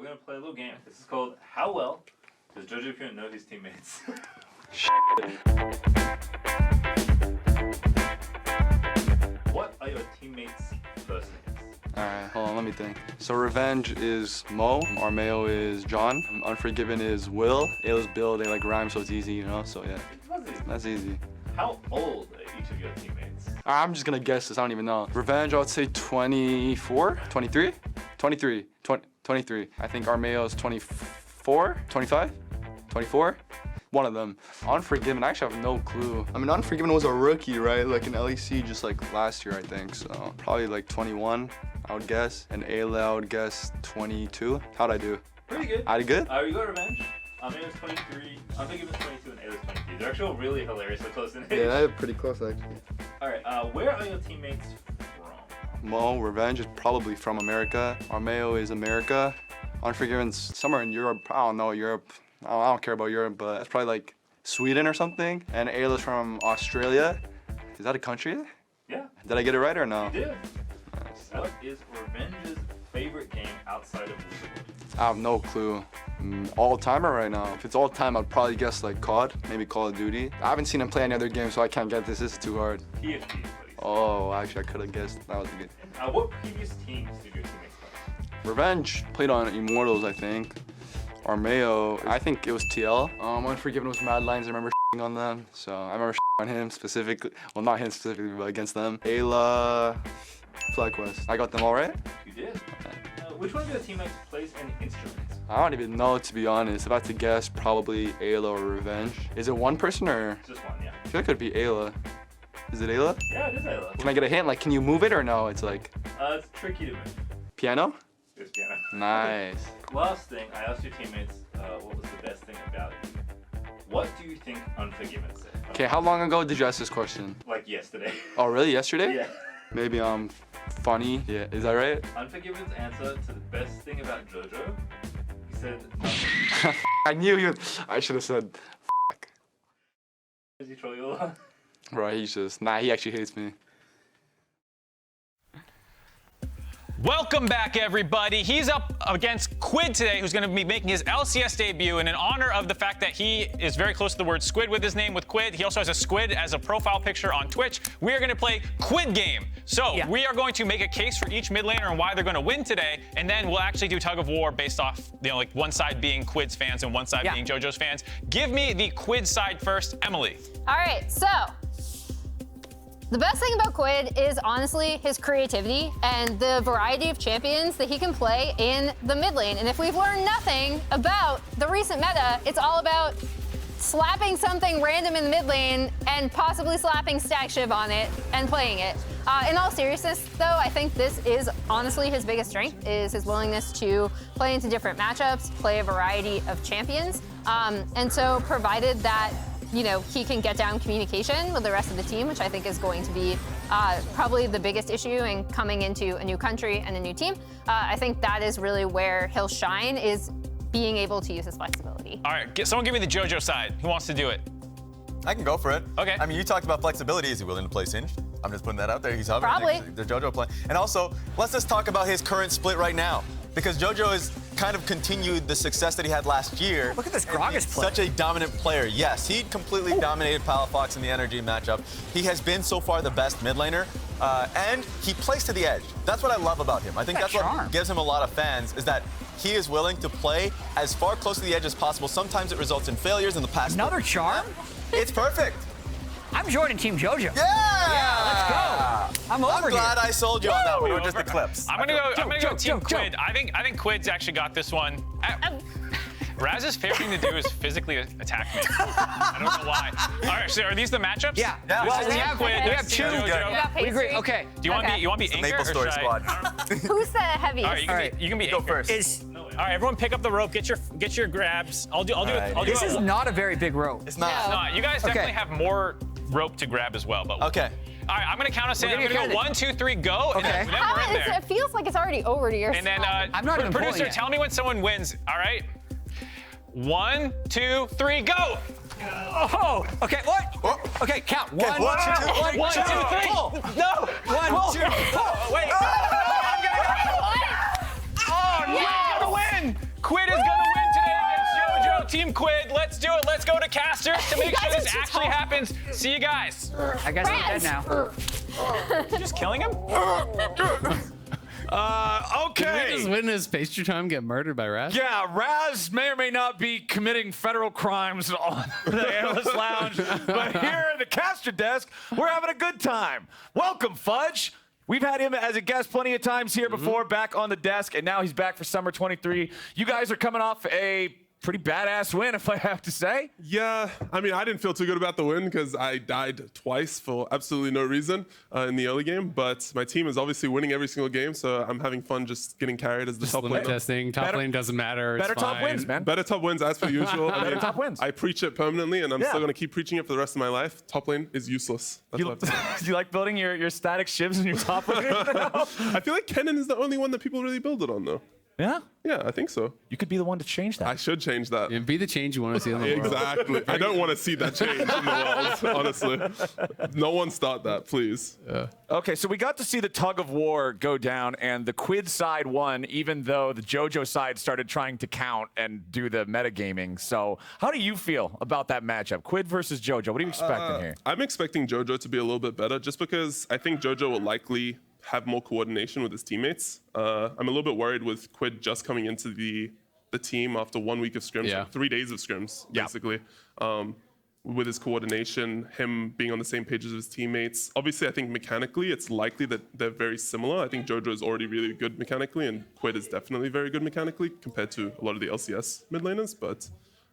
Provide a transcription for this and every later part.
gonna play a little game. This is called How Well Does Jojopyun Know His Teammates? What are your teammates' first names? Alright, hold on, let me think. So Revenge is Mo, Armao is John, Unforgiven is Will, Ayla's Bill, they like rhyme so it's easy, you know, so yeah. That's easy. How old are each of your teammates? I'm just gonna guess this, I don't even know. Revenge, I would say 24, 23? 23, 23. I think Armao is 24, 25, 24? One of them. Unforgiven, I actually have no clue. I mean, Unforgiven was a rookie, right? Like in LEC just like last year, I think. So probably like 21, I would guess. And Ayla, I would guess 22. How'd I do? Pretty good. I did good? You got Revenge. Armao is 23, Unforgiven's 22, and Ayla's 23. They're actually really hilariously close in age. Yeah, they're pretty close actually. Alright, where are your teammates from? Mo, Revenge is probably from America. Armao is America. Unforgiven's somewhere in Europe. I don't know, Europe. I don't care about Europe, but it's probably like Sweden or something. And Ayla's from Australia. Is that a country? Yeah. Did I get it right or no? You did. Nice. What is Revenge's favorite game outside of League? I have no clue. All timer right now. If it's all time, I'd probably guess like COD, maybe Call of Duty. I haven't seen him play any other game, so I can't get this. This is too hard. TFT is what he said. Oh, actually, I could have guessed. That was good. What previous teams did your teammates play? Revenge played on Immortals, I think. Armao, I think it was TL. Unforgiven was Mad Lions. I remember on them, so I remember on him specifically. Well, not him specifically, but against them. Ayla, FlyQuest. I got them all right? You did. Okay. Which one of your teammates plays any instruments? I don't even know, to be honest. If I had to guess, probably Ayla or Revenge. Is it one person or? Just one, yeah. I feel like it could be Ayla. Is it Ayla? Yeah, it is Ayla. Can I get a hint? Like, can you move it or no? It's like. It's tricky to move. Piano? It's piano. Nice. Last thing, I asked your teammates what was the best thing about you. What do you think Unforgiven said? Okay, how long ago did you ask this question? Like yesterday. Oh, really? Yesterday? Yeah. Maybe funny. Yeah, is that right? Unforgiven's answer to the best thing about JoJo, he said nothing. I knew you. I should have said. Does he troll you a lot? Right, he's just. Nah, he actually hates me. Welcome back, everybody. He's up against Quid today, who's going to be making his LCS debut. And in honor of the fact that he is very close to the word squid with his name, with Quid, he also has a squid as a profile picture on Twitch. We are going to play Quid game. So we are going to make a case for each mid laner and why they're going to win today. And then we'll actually do tug of war based off, like one side being Quid's fans and one side being JoJo's fans. Give me the Quid side first, Emily. All right, so the best thing about Quid is honestly his creativity and the variety of champions that he can play in the mid lane. And if we've learned nothing about the recent meta, it's all about slapping something random in the mid lane and possibly slapping Stack Shiv on it and playing it. In all seriousness, though, I think this is honestly his biggest strength, is his willingness to play into different matchups, play a variety of champions. And so provided that he can get down communication with the rest of the team, which I think is going to be probably the biggest issue in coming into a new country and a new team. I think that is really where he'll shine, is being able to use his flexibility. All right, someone give me the JoJo side. Who wants to do it? I can go for it. Okay. I mean, you talked about flexibility. Is he willing to play Singed? I'm just putting that out there. He's hovering. Probably. The JoJo play. And also, let's just talk about his current split right now. Because JoJo has kind of continued the success that he had last year. Look at this Gragas play. Such a dominant player. Yes, he completely dominated Palafox in the energy matchup. He has been so far the best mid laner. And he plays to the edge. That's what I love about him. I think that's what gives him a lot of fans, is that he is willing to play as far close to the edge as possible. Sometimes it results in failures in the past. Another charm? It's perfect. I'm joining Team JoJo. Yeah! Let's go. I'm over I'm glad I sold you on that one, or just the clips. I'm gonna go Team Quid. I think Quid's actually got this one. Raz's favorite thing to do is physically attack me. I don't know why. All right, so are these the matchups? Yeah. Well, we have two. We agree. Okay. Do you want to be Anchor Maple or Story should Squad. Who's the heaviest? All right, you can be Go Anchor. first. All right, everyone pick up the rope. Get your grabs. I'll do it. This is not a very big rope. It's not. No, you guys definitely have more rope to grab as well. But Okay. All right, I'm gonna count us in. I'm gonna go 1, 2, 3, go. Okay. And then we're in there. It feels like it's already over to your And then I'm not even pulling producer, yet. tell me when someone wins. All right. 1, 2, 3, go. Oh, okay, what? Okay, count. One, two, One, two, three. No. 1, 2, 4. Wait. I'm gonna win. Team Quid. Let's do it. Let's go to casters to make sure this actually happens. See you guys. I guess I'm dead now. You just killing him? Okay. Did we just witness Pastry Time get murdered by Raz? Yeah, Raz may or may not be committing federal crimes on the Analyst Lounge, but here at the caster desk, we're having a good time. Welcome, Fudge. We've had him as a guest plenty of times here before, back on the desk, and now he's back for Summer 23. You guys are coming off a pretty badass win, if I have to say. Yeah, I mean, I didn't feel too good about the win because I died twice for absolutely no reason in the early game. But my team is obviously winning every single game, so I'm having fun just getting carried as the top Limit laner. testing. Top lane doesn't matter. Better It's top fine. wins, man. Better top wins as per usual. I Better top wins. I preach it permanently, and I'm Yeah. still going to keep preaching it for the rest of my life. Top lane is useless. That's You, what I have to say. you like building your static shivs in your top lane? I feel like Kennen is the only one that people really build it on, though. Yeah? Yeah, I think so. You could be the one to change that. I should change that. And be the change you want to see in the world. Exactly. I don't want to see that change in the world, honestly. No one start that, please. Okay, so we got to see the tug of war go down, and the Quid side won, even though the JoJo side started trying to count and do the metagaming. So how do you feel about that matchup? Quid versus JoJo. What are you expecting here? I'm expecting JoJo to be a little bit better just because I think JoJo will likely have more coordination with his teammates. I'm a little bit worried with Quid just coming into the team after 1 week of scrims, Yeah. like 3 days of scrims, Yeah. basically. With his coordination, him being on the same page as his teammates. Obviously, I think mechanically, it's likely that they're very similar. I think JoJo is already really good mechanically, and Quid is definitely very good mechanically compared to a lot of the LCS mid laners, but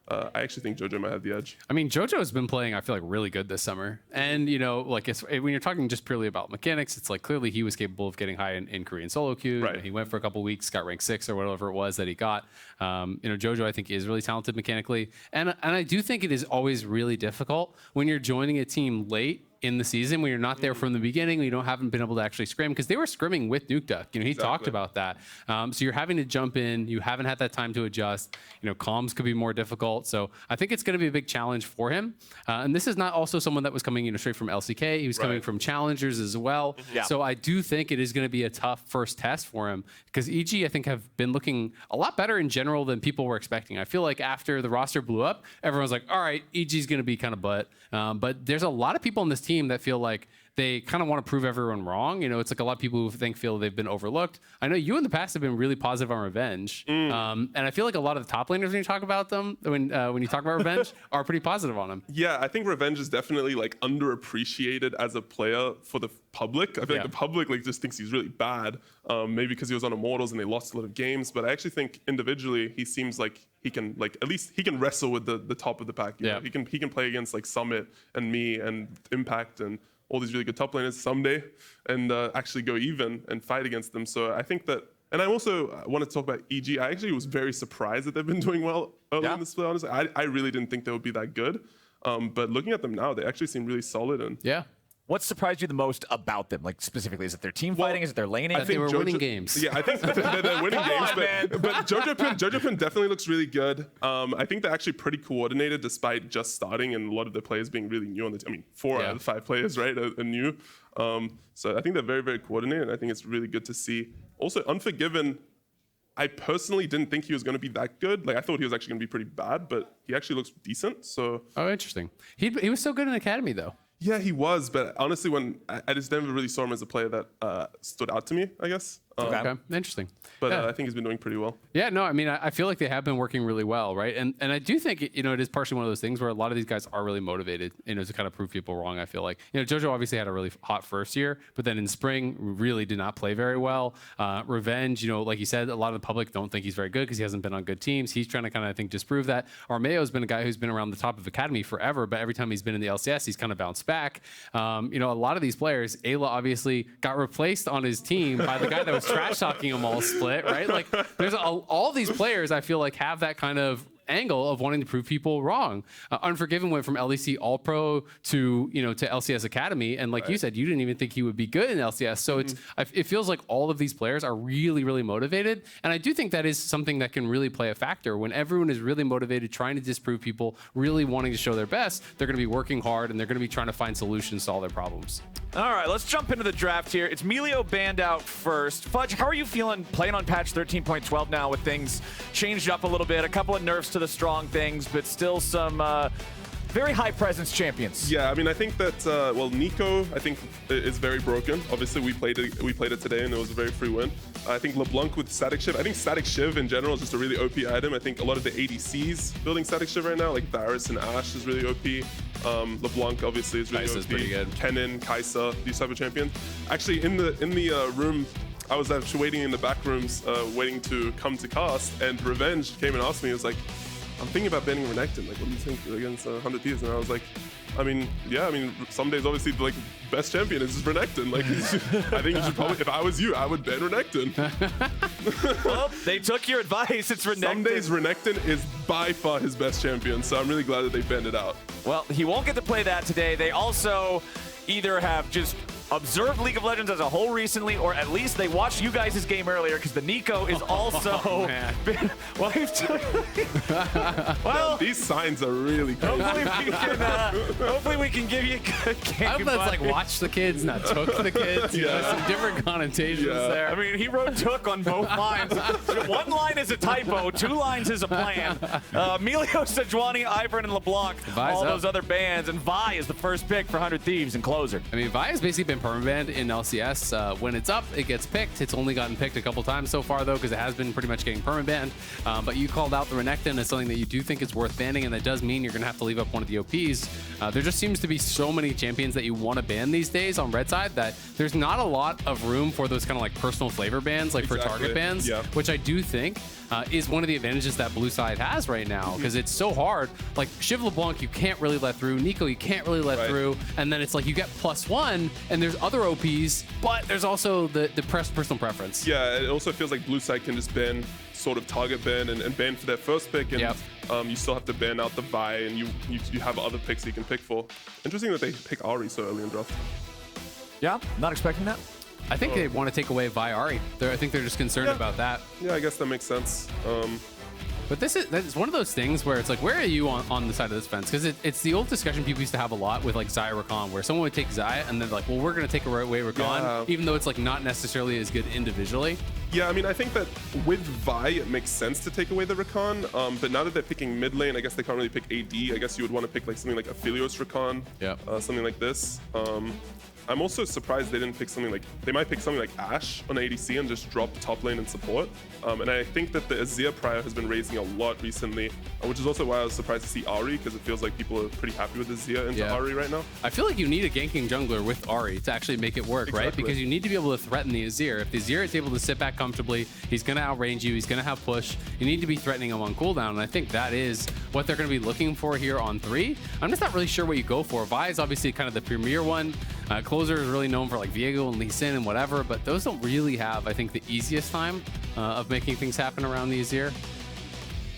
I actually think JoJo might have the edge. I mean, JoJo has been playing, I feel like, really good this summer. And, you know, like, when you're talking just purely about mechanics, it's like clearly he was capable of getting high in Korean solo queue. Right. You know, he went for a couple weeks, got ranked 6 or whatever it was that he got. You know, JoJo, I think, is really talented mechanically. And I do think it is always really difficult when you're joining a team late in the season when you're not there from the beginning, when you haven't been able to actually scrim, because they were scrimming with Nuke Duck. You know, he talked about that. So you're having to jump in. You haven't had that time to adjust. You know, comms could be more difficult. So I think it's going to be a big challenge for him. And this is not also someone that was coming, you know, straight from LCK. He was coming from challengers as well. Yeah. So I do think it is going to be a tough first test for him because EG, I think, have been looking a lot better in general than people were expecting. I feel like after the roster blew up, everyone's like, all right, EG's going to be kind of butt. But there's a lot of people on this team that feel like they kind of want to prove everyone wrong. You know, it's like a lot of people who feel they've been overlooked. I know you in the past have been really positive on Revenge. And I feel like a lot of the top laners when you talk about them, when you talk about Revenge, are pretty positive on him. Yeah, I think Revenge is definitely like underappreciated as a player for the public. I feel like the public like just thinks he's really bad, maybe because he was on Immortals and they lost a lot of games. But I actually think individually he seems like he can like at least he can wrestle with the top of the pack. You know? He can play against like Summit and me and Impact and all these really good top laners Ssumday and actually go even and fight against them. So I think that. And I also want to talk about EG. I actually was very surprised that they've been doing well early in the split, honestly. I really didn't think they would be that good. But looking at them now, they actually seem really solid. And What surprised you the most about them? Like specifically, is it their team fighting? Is it their laning? I think they were winning games. Yeah, I think they're winning games. But Jojopyun definitely looks really good. I think they're actually pretty coordinated despite just starting and a lot of the players being really new on the team. I mean, 4 out of the 5 players, right, are new. So I think they're very, very coordinated. And I think it's really good to see. Also, Unforgiven, I personally didn't think he was going to be that good. Like, I thought he was actually going to be pretty bad, but he actually looks decent. So. Oh, interesting. He was so good in Academy, though. Yeah, he was, but honestly, when I just never really saw him as a player that stood out to me, I guess. Okay, interesting. But I think he's been doing pretty well. Yeah, no, I mean, I feel like they have been working really well, right? And I do think, you know, it is partially one of those things where a lot of these guys are really motivated, you know, to kind of prove people wrong, I feel like. You know, JoJo obviously had a really hot first year, but then in spring, really did not play very well. Revenge, you know, like you said, a lot of the public don't think he's very good because he hasn't been on good teams. He's trying to kind of, I think, disprove that. Armao's been a guy who's been around the top of Academy forever, but every time he's been in the LCS, he's kind of bounced back. You know, a lot of these players, Eyla obviously got replaced on his team by the guy that was trash talking him all split, right? Like, there's all these players I feel like have that kind of angle of wanting to prove people wrong. Unforgiven went from LEC All Pro to, you know, to LCS Academy, and like you said, you didn't even think he would be good in LCS. So it feels like all of these players are really, really motivated, and I do think that is something that can really play a factor when everyone is really motivated, trying to disprove people, really wanting to show their best. They're going to be working hard, and they're going to be trying to find solutions to all their problems. All right, let's jump into the draft here. It's Melio banned out first. Fudge, how are you feeling playing on patch 13.12 now with things changed up a little bit? A couple of nerfs to the strong things, but still some very high presence champions. Yeah, I mean, I think that well, Nico, I think is very broken. Obviously, we played it today, and it was a very free win. I think LeBlanc with Static Shiv. I think Static Shiv in general is just a really OP item. I think a lot of the ADCs building Static Shiv right now, like Varus and Ashe, is really OP. LeBlanc obviously is really OP. Kai'Sa's pretty good. Kennen, Kai'Sa, these type of champions. Actually, in the room, I was actually waiting in the back rooms, waiting to come to cast, and Revenge came and asked me. He was like, I'm thinking about banning Renekton. Like, what do you think against 100 Thieves? And I was like, I mean, yeah, I mean, Ssumday's obviously like best champion is just Renekton. Like, I think you should probably, if I was you, I would ban Renekton. Well, they took your advice. It's Renekton. Ssumday's Renekton is by far his best champion, so I'm really glad that they banned it out. Well, he won't get to play that today. They also either have just observed League of Legends as a whole recently, or at least they watched you guys' game earlier, because the Nico is also been, well, these signs are really crazy. Hopefully we can give you a good game. I hope that's like watch the kids, not took the kids. You know, some different connotations there. I mean, he wrote took on both lines. One line is a typo, 2 lines is a plan. Melio, Sejuani, Ivern, and LeBlanc, all those other bans, and Vi is the first pick for 100 Thieves and closer. I mean, Vi has basically been permabanned in LCS. When it's up, it gets picked. It's only gotten picked a couple times so far, though, because it has been pretty much getting permabanned. But you called out the Renekton as something that you do think is worth banning, and that does mean you're going to have to leave up one of the OPs. There just seems to be so many champions that you want to ban these days on red side that there's not a lot of room for those kind of like personal flavor bans, like for target bans, which I do think is one of the advantages that blue side has right now, because it's so hard. Like Shiv LeBlanc, you can't really let through. Nico, you can't really let through. And then it's like you get +1, and there's other OPs, but there's also the personal preference. Yeah, it also feels like blue side can just ban, sort of target ban and ban for their first pick, and you still have to ban out the Vi, and you have other picks that you can pick for. Interesting that they pick Ahri so early in draft. Yeah, not expecting that. I think they want to take away Vi Ahri. I think they're just concerned about that. Yeah, I guess that makes sense. But that's one of those things where it's like, where are you on the side of this fence? Because it's the old discussion people used to have a lot with like Xayah Rakan, where someone would take Xayah and then like, well, we're going to take away Rakan, even though it's like not necessarily as good individually. Yeah, I mean, I think that with Vi, it makes sense to take away the Rakan, but now that they're picking mid lane, I guess they can't really pick AD. I guess you would want to pick like something like Aphelios Rakan, something like this. I'm also surprised they didn't pick something like, they might pick something like Ashe on ADC and just drop top lane and support. And I think that the Azir prior has been raising a lot recently, which is also why I was surprised to see Ahri, because it feels like people are pretty happy with Azir into Ahri right now. I feel like you need a ganking jungler with Ahri to actually make it work, right? Because you need to be able to threaten the Azir. If the Azir is able to sit back comfortably, he's going to outrange you, he's going to have push. You need to be threatening him on cooldown, and I think that is what they're going to be looking for here on 3. I'm just not really sure what you go for. Vi is obviously kind of the premier one. Closer is really known for like Viego and Lee Sin and whatever, but those don't really have, I think, the easiest time of making things happen around the Azir.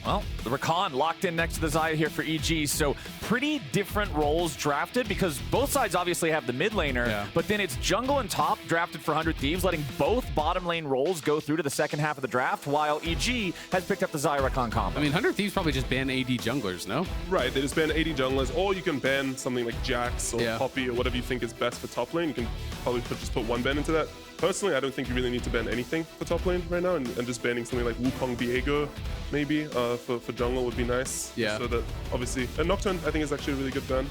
Well, the Rakan locked in next to the Xayah here for EG, so pretty different roles drafted, because both sides obviously have the mid laner, but then it's jungle and top drafted for 100 Thieves, letting both bottom lane roles go through to the second half of the draft, while EG has picked up the Xayah Rakan combo. I mean, 100 Thieves probably just ban AD junglers, no? Right, they just ban AD junglers, or you can ban something like Jax or Poppy or whatever you think is best for top lane. You can probably just put one ban into that. Personally, I don't think you really need to ban anything for top lane right now, and just banning something like Wukong Viego, maybe, for jungle would be nice. Yeah. So that, obviously, and Nocturne, I think, is actually a really good ban.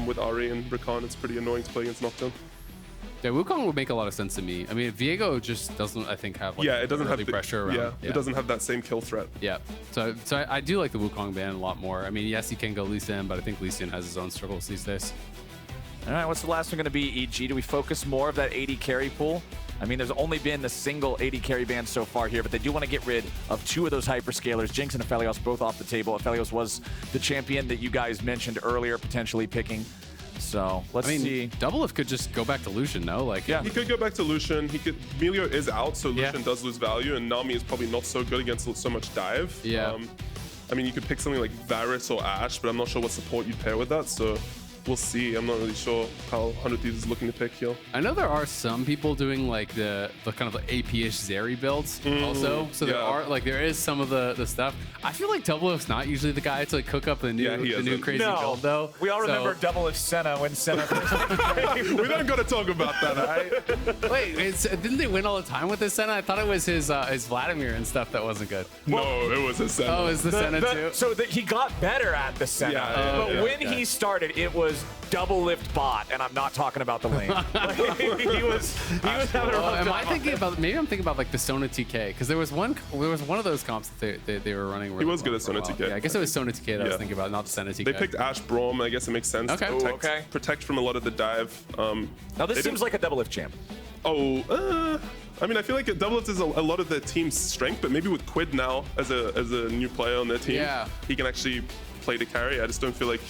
With Ahri and Rakan, it's pretty annoying to play against Nocturne. Yeah, Wukong would make a lot of sense to me. I mean, Viego just doesn't, I think, have like it doesn't have the pressure around. It doesn't have that same kill threat. Yeah, so I do like the Wukong ban a lot more. I mean, yes, he can go Lee Sin, but I think Lee Sin has his own struggles these days. All right, what's the last one going to be, EG? Do we focus more of that AD carry pool? I mean, there's only been the single AD carry ban so far here, but they do want to get rid of 2 of those hyperscalers. Jinx and Aphelios both off the table. Aphelios was the champion that you guys mentioned earlier, potentially picking. So let's see. Doublelift could just go back to Lucian, no? Like, he could go back to Lucian. Melio is out, so Lucian does lose value, and Nami is probably not so good against so much dive. Yeah. I mean, you could pick something like Varus or Ashe, but I'm not sure what support you'd pair with that. So we'll see. I'm not really sure how 100 Thieves is looking to pick here. I know there are some people doing like the kind of like AP-ish Zeri builds also. So there is some of the stuff. I feel like Doublelift's not usually the guy to like cook up the new crazy build though. We all remember Doublelift Senna when Senna. We don't got to talk about that, all right? Wait, didn't they win all the time with this Senna? I thought it was his Vladimir and stuff that wasn't good. No, it was a Senna. Oh, it's the Senna too? So he got better at the Senna. But when he started, it was Doublelift bot, and I'm not talking about the lane. he was having a rough time. Maybe I'm thinking about like the Sona TK, because there was one of those comps that they were running. He was good at Sona TK. Yeah, I guess it was Sona TK that I was thinking about, not the Sona TK. They picked Ashe Braum. I guess it makes sense to protect from a lot of the dive. Now this seems like a Doublelift champ. I mean, I feel like Doublelift is a lot of their team's strength, but maybe with Quid now as a new player on their team, he can actually play to carry. I just don't feel like.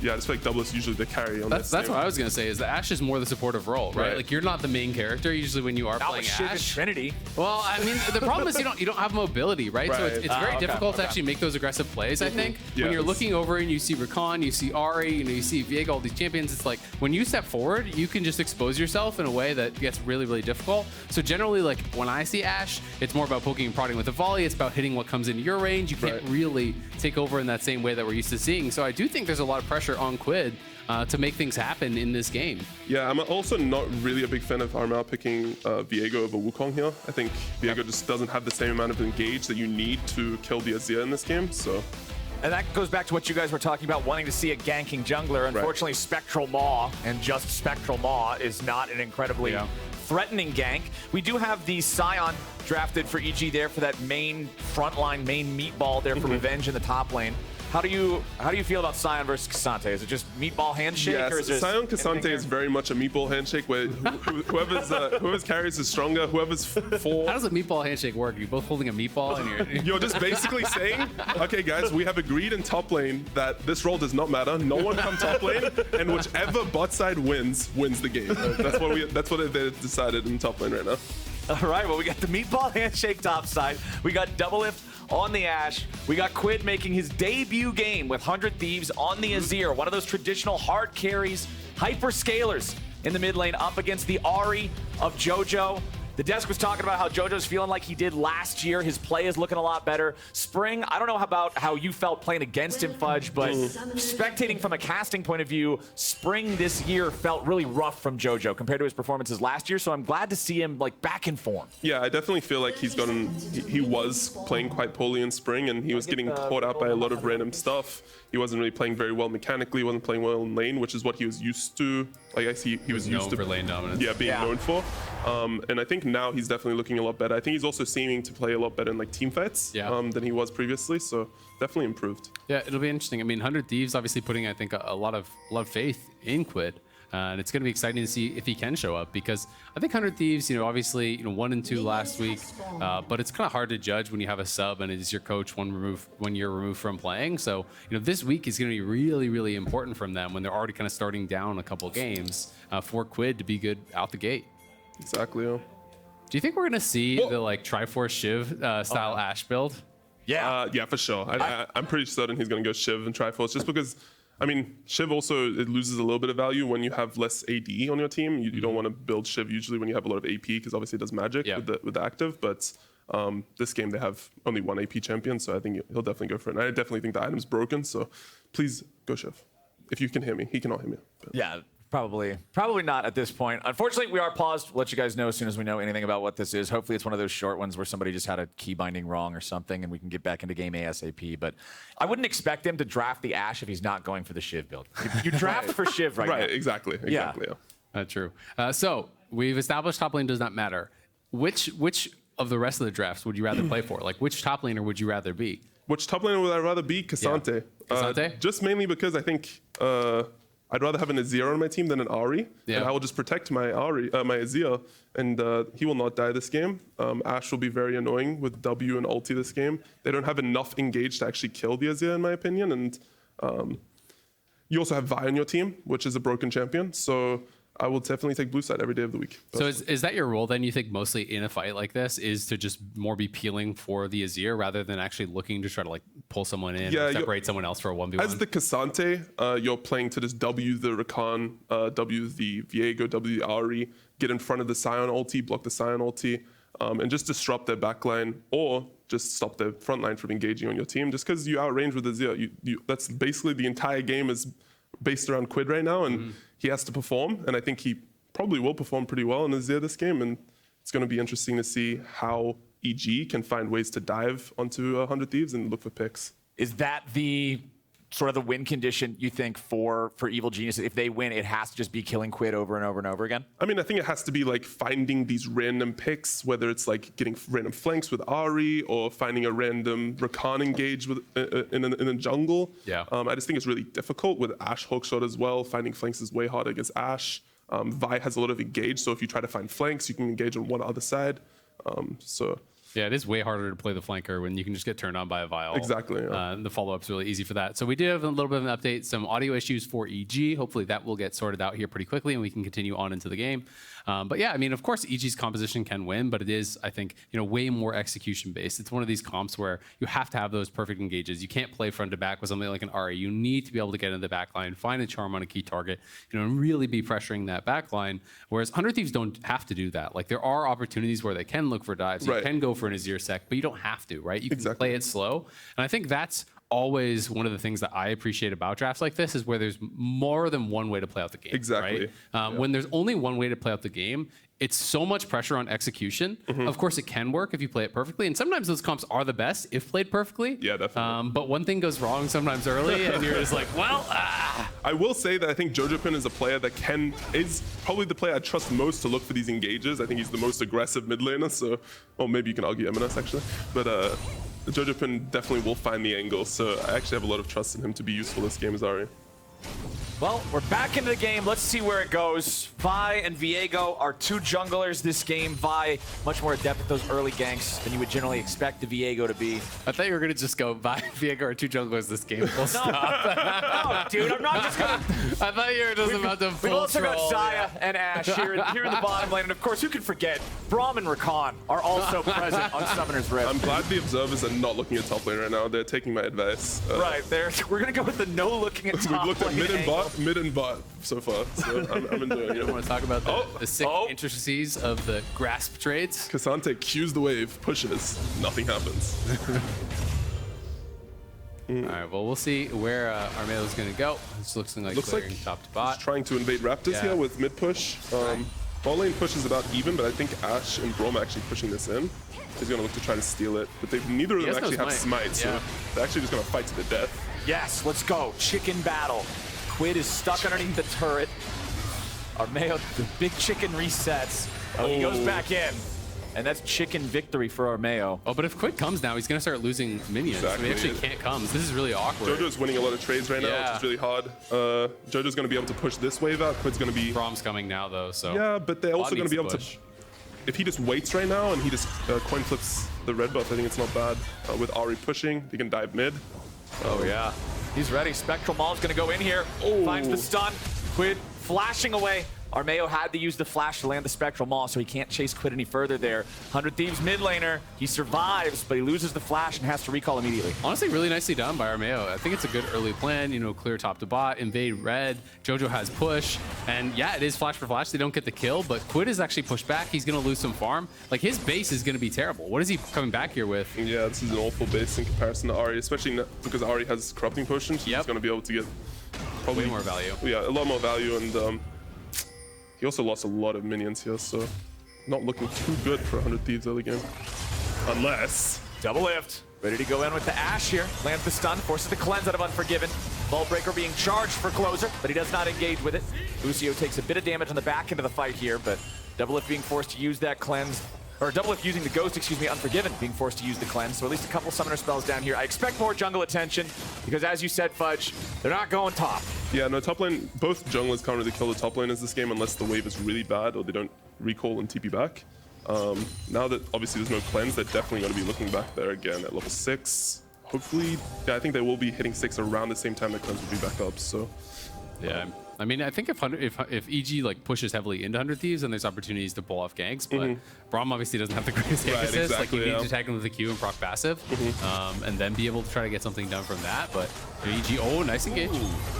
Yeah, I just feel like Doublelift's usually the carry on That's what I was going to say, is that Ashe is more the supportive role, right? Like, you're not the main character usually when you are playing Ashe. Trinity. Well, I mean, the problem is you don't have mobility, right? So it's very difficult to actually make those aggressive plays, I think. When you're looking over and you see Rakan, you see Ahri, you see Viego, all these champions, it's like, when you step forward, you can just expose yourself in a way that gets really, really difficult. So generally, like, when I see Ashe, it's more about poking and prodding with a volley. It's about hitting what comes into your range. You can't really take over in that same way that we're used to seeing. So I do think there's a lot of pressure on Quid to make things happen in this game. Yeah, I'm also not really a big fan of Armao picking Viego over Wukong here. I think Viego just doesn't have the same amount of engage that you need to kill the Azir in this game, so... And that goes back to what you guys were talking about, wanting to see a ganking jungler. Unfortunately, Spectral Maw, and just Spectral Maw, is not an incredibly threatening gank. We do have the Sion drafted for EG there for that main frontline, main meatball there for Revenge in the top lane. How do you feel about Sion versus Ssumday? Is it just meatball handshake? Yes, or is it Sion Ssumday is very much a meatball handshake where whoever's carries is stronger, whoever's full. How does a meatball handshake work? Are you both holding a meatball and you're just basically saying, okay guys, we have agreed in top lane that this role does not matter. No one come top lane, and whichever bot side wins the game. That's what they decided in top lane right now. All right, well, we got the meatball handshake top side. We got Doublelift on the Ashe. We got Quid making his debut game with 100 Thieves on the Azir, one of those traditional hard carries, hyperscalers in the mid lane up against the Ahri of JoJo. The desk was talking about how JoJo's feeling like he did last year. His play is looking a lot better. Spring, I don't know about how you felt playing against him, Fudge, but spectating from a casting point of view, Spring this year felt really rough from JoJo compared to his performances last year, so I'm glad to see him like back in form. Yeah, I definitely feel like he was playing quite poorly in Spring, and he was getting caught out by a lot of random stuff. He wasn't really playing very well mechanically, wasn't playing well in lane, which is what he was used to. Like I see, he was used to lane dominance. Yeah, being known for. And I think now he's definitely looking a lot better. I think he's also seeming to play a lot better in like team fights than he was previously. So definitely improved. Yeah, it'll be interesting. I mean, 100 Thieves obviously putting, I think, a lot of faith in Quid. And it's going to be exciting to see if he can show up, because I think 100 Thieves, obviously, 1 and 2 last week, but it's kind of hard to judge when you have a sub and it's your coach 1 year removed from playing. So, this week is going to be really, really important from them when they're already kind of starting down a couple games for Quid to be good out the gate. Exactly. Yeah. Do you think we're going to see the like Triforce Shiv style Ashe build? Yeah. Yeah, for sure. I'm pretty certain he's going to go Shiv and Triforce, just because. I mean, Shiv also, it loses a little bit of value when you have less AD on your team. You don't want to build Shiv usually when you have a lot of AP, because obviously it does magic with the active. But this game they have only 1 AP champion, so I think he'll definitely go for it. And I definitely think the item's broken, so please go Shiv. If you can hear me, he cannot hear me. But. Yeah. Probably not at this point. Unfortunately, we are paused. We'll let you guys know as soon as we know anything about what this is. Hopefully, it's one of those short ones where somebody just had a key binding wrong or something, and we can get back into game ASAP. But I wouldn't expect him to draft the Ashe if he's not going for the Shiv build. You draft for Shiv right now. Right, exactly. Yeah. True. So we've established top lane does not matter. Which of the rest of the drafts would you rather play for? Like, which top laner would you rather be? Which top laner would I rather be? Ssumday. Ssumday? Just mainly because I think... I'd rather have an Azir on my team than an Ahri, and I will just protect my Azir, and he will not die this game. Ashe will be very annoying with W and ulti this game. They don't have enough engage to actually kill the Azir, in my opinion, and you also have Vi on your team, which is a broken champion, so I will definitely take blue side every day of the week. So is that your role then, you think, mostly in a fight like this, is to just more be peeling for the Azir rather than actually looking to try to like pull someone in, or separate someone else for a 1v1? As the Ssumday, you're playing to just W the Rakan, W the Viego, W the Ahri, get in front of the Sion ulti, block the Sion ulti, and just disrupt their backline, or just stop their front line from engaging on your team. Just because you outrange with Azir, that's basically the entire game is based around Quid right now, and he has to perform, and I think he probably will perform pretty well in Azir this game, and it's going to be interesting to see how EG can find ways to dive onto 100 Thieves and look for picks. Is that the sort of the win condition you think for Evil Genius? If they win, it has to just be killing Quid over and over and over again? I mean, I think it has to be like finding these random picks, whether it's like getting random flanks with Ahri or finding a random Rakan engage with in a jungle. Yeah. I just think it's really difficult with Ashe hookshot as well. Finding flanks is way harder against Ashe. Vi has a lot of engage, so if you try to find flanks, you can engage on one other side. Yeah, it is way harder to play the flanker when you can just get turned on by a Vial. Exactly. Yeah. The follow-up's really easy for that. So we did have a little bit of an update, some audio issues for EG. Hopefully that will get sorted out here pretty quickly and we can continue on into the game. But yeah, I mean, of course, EG's composition can win, but it is, I think, way more execution-based. It's one of these comps where you have to have those perfect engages. You can't play front to back with something like an Ahri. You need to be able to get into the back line, find a charm on a key target, and really be pressuring that back line. Whereas 100 Thieves don't have to do that. Like, there are opportunities where they can look for dives. You can go for an Azir sec, but you don't have to, right? You can play it slow. And I think that's always one of the things that I appreciate about drafts like this, is where there's more than one way to play out the game. Exactly. Right? When there's only one way to play out the game, it's so much pressure on execution. Of course, it can work if you play it perfectly, and sometimes those comps are the best if played perfectly. Yeah, definitely. But one thing goes wrong sometimes early, and you're just like, well, I will say that I think Jojopyun is a player that is probably the player I trust most to look for these engages. I think he's the most aggressive mid laner, so, or maybe you can argue Eminence actually, but Jojopyun definitely will find the angle, so I actually have a lot of trust in him to be useful this game as Ahri. Well, we're back into the game. Let's see where it goes. Vi and Viego are two junglers this game. Vi, much more adept at those early ganks than you would generally expect the Viego to be. I thought you were going to just go, Vi and Viego are two junglers this game. Full stop. No, dude, I'm not just going to... I thought you were just about to full We've also got troll, Xayah and Ashe here in the bottom lane. And of course, who can forget, Braum and Rakan are also present on Summoner's Rift. I'm glad the observers are not looking at top lane right now. They're taking my advice. Right, we're going to go with the no looking at top We've looked at lane mid and bot so far, so I'm enjoying You it. want to talk about the sick intricacies of the grasp trades? Ssumday cues the wave, pushes, nothing happens. All right, well, we'll see where Armao is going to go. This looks like clearing top to bot. He's trying to invade Raptors here with mid push. Ball lane push is about even, but I think Ashe and Braum are actually pushing this in. He's going to look to try to steal it, but neither of them actually have smite, so they're actually just going to fight to the death. Yes, let's go. Chicken battle. Quid is stuck underneath the turret. Armao, the big chicken resets. He goes back in. And that's chicken victory for Armao. Oh, but if Quid comes now, he's going to start losing minions. Exactly. He actually can't come. This is really awkward. JoJo's winning a lot of trades right now, which is really hard. JoJo's going to be able to push this wave out. Quid's going to be... Braum's coming now, though, so... Yeah, but they're also going to be able to... If he just waits right now and he just coin flips the red buff, I think it's not bad. With Ahri pushing, he can dive mid. Oh, yeah. He's ready. Spectral Maul's going to go in here. Finds the stun. Quid flashing away. Armao had to use the flash to land the Spectral Maul, so he can't chase Quid any further there. 100 Thieves mid laner. He survives, but he loses the flash and has to recall immediately. Honestly, really nicely done by Armao. I think it's a good early plan, clear top to bot, invade red. JoJo has push, and yeah, it is flash for flash. They don't get the kill, but Quid is actually pushed back. He's going to lose some farm. Like, his base is going to be terrible. What is he coming back here with? Yeah, this is an awful base in comparison to Ahri, especially because Ahri has corrupting potions. So he's going to be able to get probably way more value. Yeah, a lot more value, and he also lost a lot of minions here, so not looking too good for 100 Thieves early game. Unless... Doublelift. Ready to go in with the Ashe here. Lands the stun, forces the cleanse out of Unforgiven. Ball Breaker being charged for closer, but he does not engage with it. Busio takes a bit of damage on the back end of the fight here, but Doublelift being forced to use that cleanse. Or Doublelift using the Ghost, Unforgiven being forced to use the cleanse. So at least a couple summoner spells down here. I expect more jungle attention because, as you said, Fudge, they're not going top. Yeah, no, top lane, both junglers can't really kill the top laners this game unless the wave is really bad or they don't recall and TP back. Now that obviously there's no cleanse, they're definitely going to be looking back there again at level 6. Hopefully, yeah, I think they will be hitting 6 around the same time the cleanse will be back up, so... Yeah, I mean, I think if EG like pushes heavily into 100 Thieves, then there's opportunities to pull off ganks. But Braum obviously doesn't have the greatest gank assist. Exactly, like you need to tag him with the Q and proc passive, and then be able to try to get something done from that. But EG, oh, nice engage.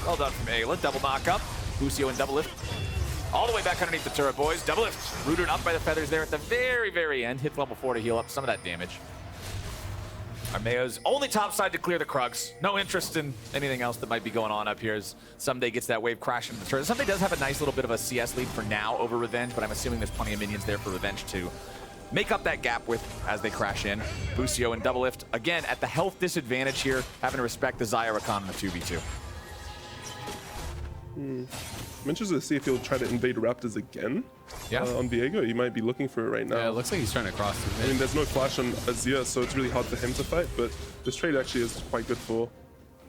Well done from Eyla. Double knock up. Busio and Doublelift. All the way back underneath the turret, boys. Doublelift rooted up by the feathers there at the very, very end. Hit level 4 to heal up some of that damage. Armao's only top side to clear the Krugs. No interest in anything else that might be going on up here as Ssumday gets that wave crashing into the turret. Ssumday does have a nice little bit of a CS lead for now over Revenge, but I'm assuming there's plenty of minions there for Revenge to make up that gap with as they crash in. Busio and Doublelift, again, at the health disadvantage here, having to respect the Xayah Rakan in the 2v2. I'm interested to see if he'll try to invade Raptors again on Viego. He might be looking for it right now. Yeah, it looks like he's trying to cross the mid. I mean, there's no flash on Azir, so it's really hard for him to fight, but this trade actually is quite good for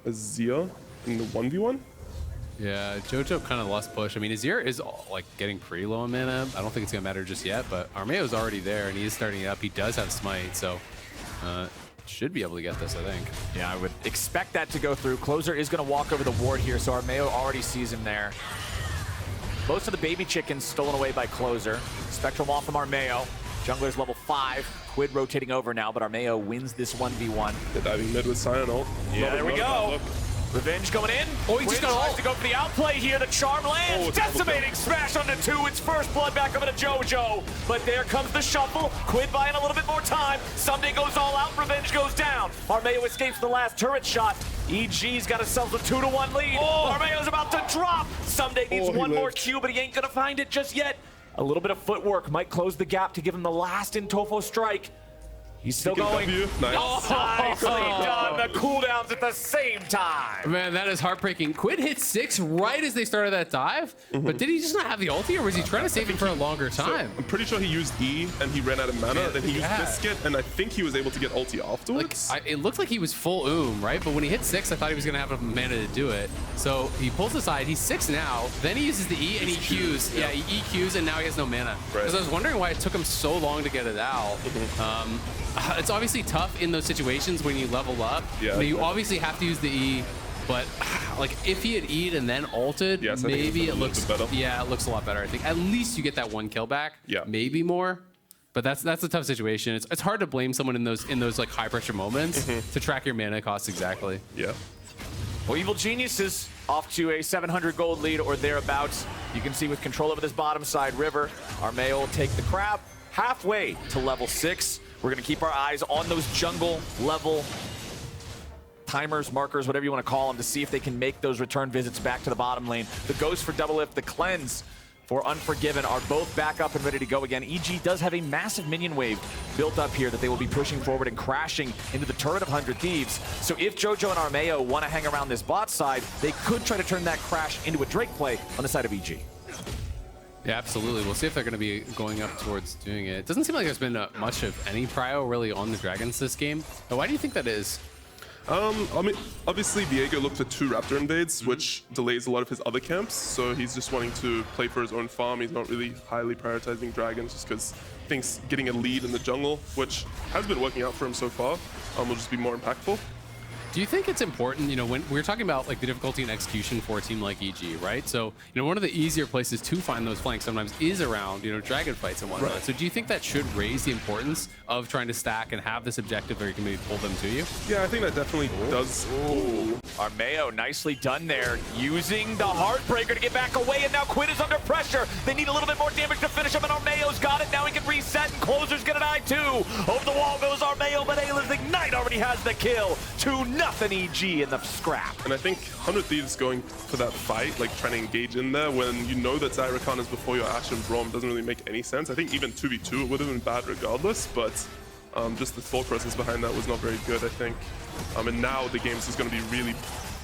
Azir in the 1v1. Yeah, JoJo kind of lost push. I mean, Azir is like getting pretty low in mana. I don't think it's gonna matter just yet, but Armao's already there and he is starting it up. He does have smite, so should be able to get this, I think. Yeah, I would expect that to go through. Closer is gonna walk over the ward here, so Armao already sees him there. Most of the baby chickens stolen away by Closer. Spectrum off from Armao. Jungler's level 5. Quid rotating over now, but Armao wins this 1v1. They're diving mid with Sion ult. Yeah, there we go. Revenge going in. Oh, he just got tries to go for the outplay here. The charm lands. Decimating smash onto 2. It's first blood back over to JoJo. But there comes the shuffle. Quid buying a little bit more time. Ssumday goes all out. Revenge goes down. Armao escapes the last turret shot. EG's got himself a 2-1 lead. Armao's about to drop. Ssumday needs one more Q, but he ain't gonna find it just yet. A little bit of footwork might close the gap to give him the last in Tofo strike. He's still going. Nice. Nicely done. The cooldowns at the same time. Man, that is heartbreaking. Quid hit 6 right as they started that dive, but did he just not have the ulti, or was he trying to save him for a longer time? So, I'm pretty sure he used E and he ran out of mana. Then he used Biscuit, and I think he was able to get ulti afterwards. Like, it looked like he was full right? But when he hit 6, I thought he was going to have enough mana to do it. So he pulls aside. He's 6 now. Then he uses the E and he Qs. Yeah, he EQs, and now he has no mana. Because I was wondering why it took him so long to get it out. It's obviously tough in those situations when you level up. Yeah, you obviously have to use the E, but like if he had E'd and then ulted, maybe it looks better. Yeah, it looks a lot better. I think at least you get that 1 kill back. Yeah, maybe more. But that's a tough situation. It's hard to blame someone in those like high pressure moments to track your mana costs exactly. Yeah. Well, Evil Geniuses off to a 700 gold lead or thereabouts. You can see with control over this bottom side river, Armao will take the crab halfway to level 6. We're going to keep our eyes on those jungle level timers, markers, whatever you want to call them, to see if they can make those return visits back to the bottom lane. The Ghost for Doublelift, the Cleanse for Unforgiven are both back up and ready to go again. EG does have a massive minion wave built up here that they will be pushing forward and crashing into the turret of 100 Thieves. So if JoJo and Armao want to hang around this bot side, they could try to turn that crash into a Drake play on the side of EG. Yeah, absolutely. We'll see if they're going to be going up towards doing it. It doesn't seem like there's been much of any prio really on the Dragons this game. Why do you think that is? I mean, obviously Viego looked for 2 Raptor invades, which delays a lot of his other camps. So he's just wanting to play for his own farm. He's not really highly prioritizing Dragons just because he thinks getting a lead in the jungle, which has been working out for him so far, will just be more impactful. Do you think it's important, you know, when we're talking about like the difficulty in execution for a team like EG, right? So, you know, one of the easier places to find those flanks sometimes is around, you know, dragon fights and whatnot. Right. So do you think that should raise the importance of trying to stack and have this objective where you can maybe pull them to you? Yeah, I think that definitely does. Armao nicely done there, using the Heartbreaker to get back away, and now Quid is under pressure. They need a little bit more damage to finish him, and Armao's got it. Now he can reset, and Closer's gonna die too. Over the wall goes Armao, but Ayla's Ignite already has the kill. 2-0 EG in the scrap. And I think 100 Thieves going for that fight, like trying to engage in there when you know that Xayah Rakan is before your Ashe and Braum doesn't really make any sense. I think even 2v2 it would have been bad regardless, but just the thought process behind that was not very good, I think. And now the game's just going to be really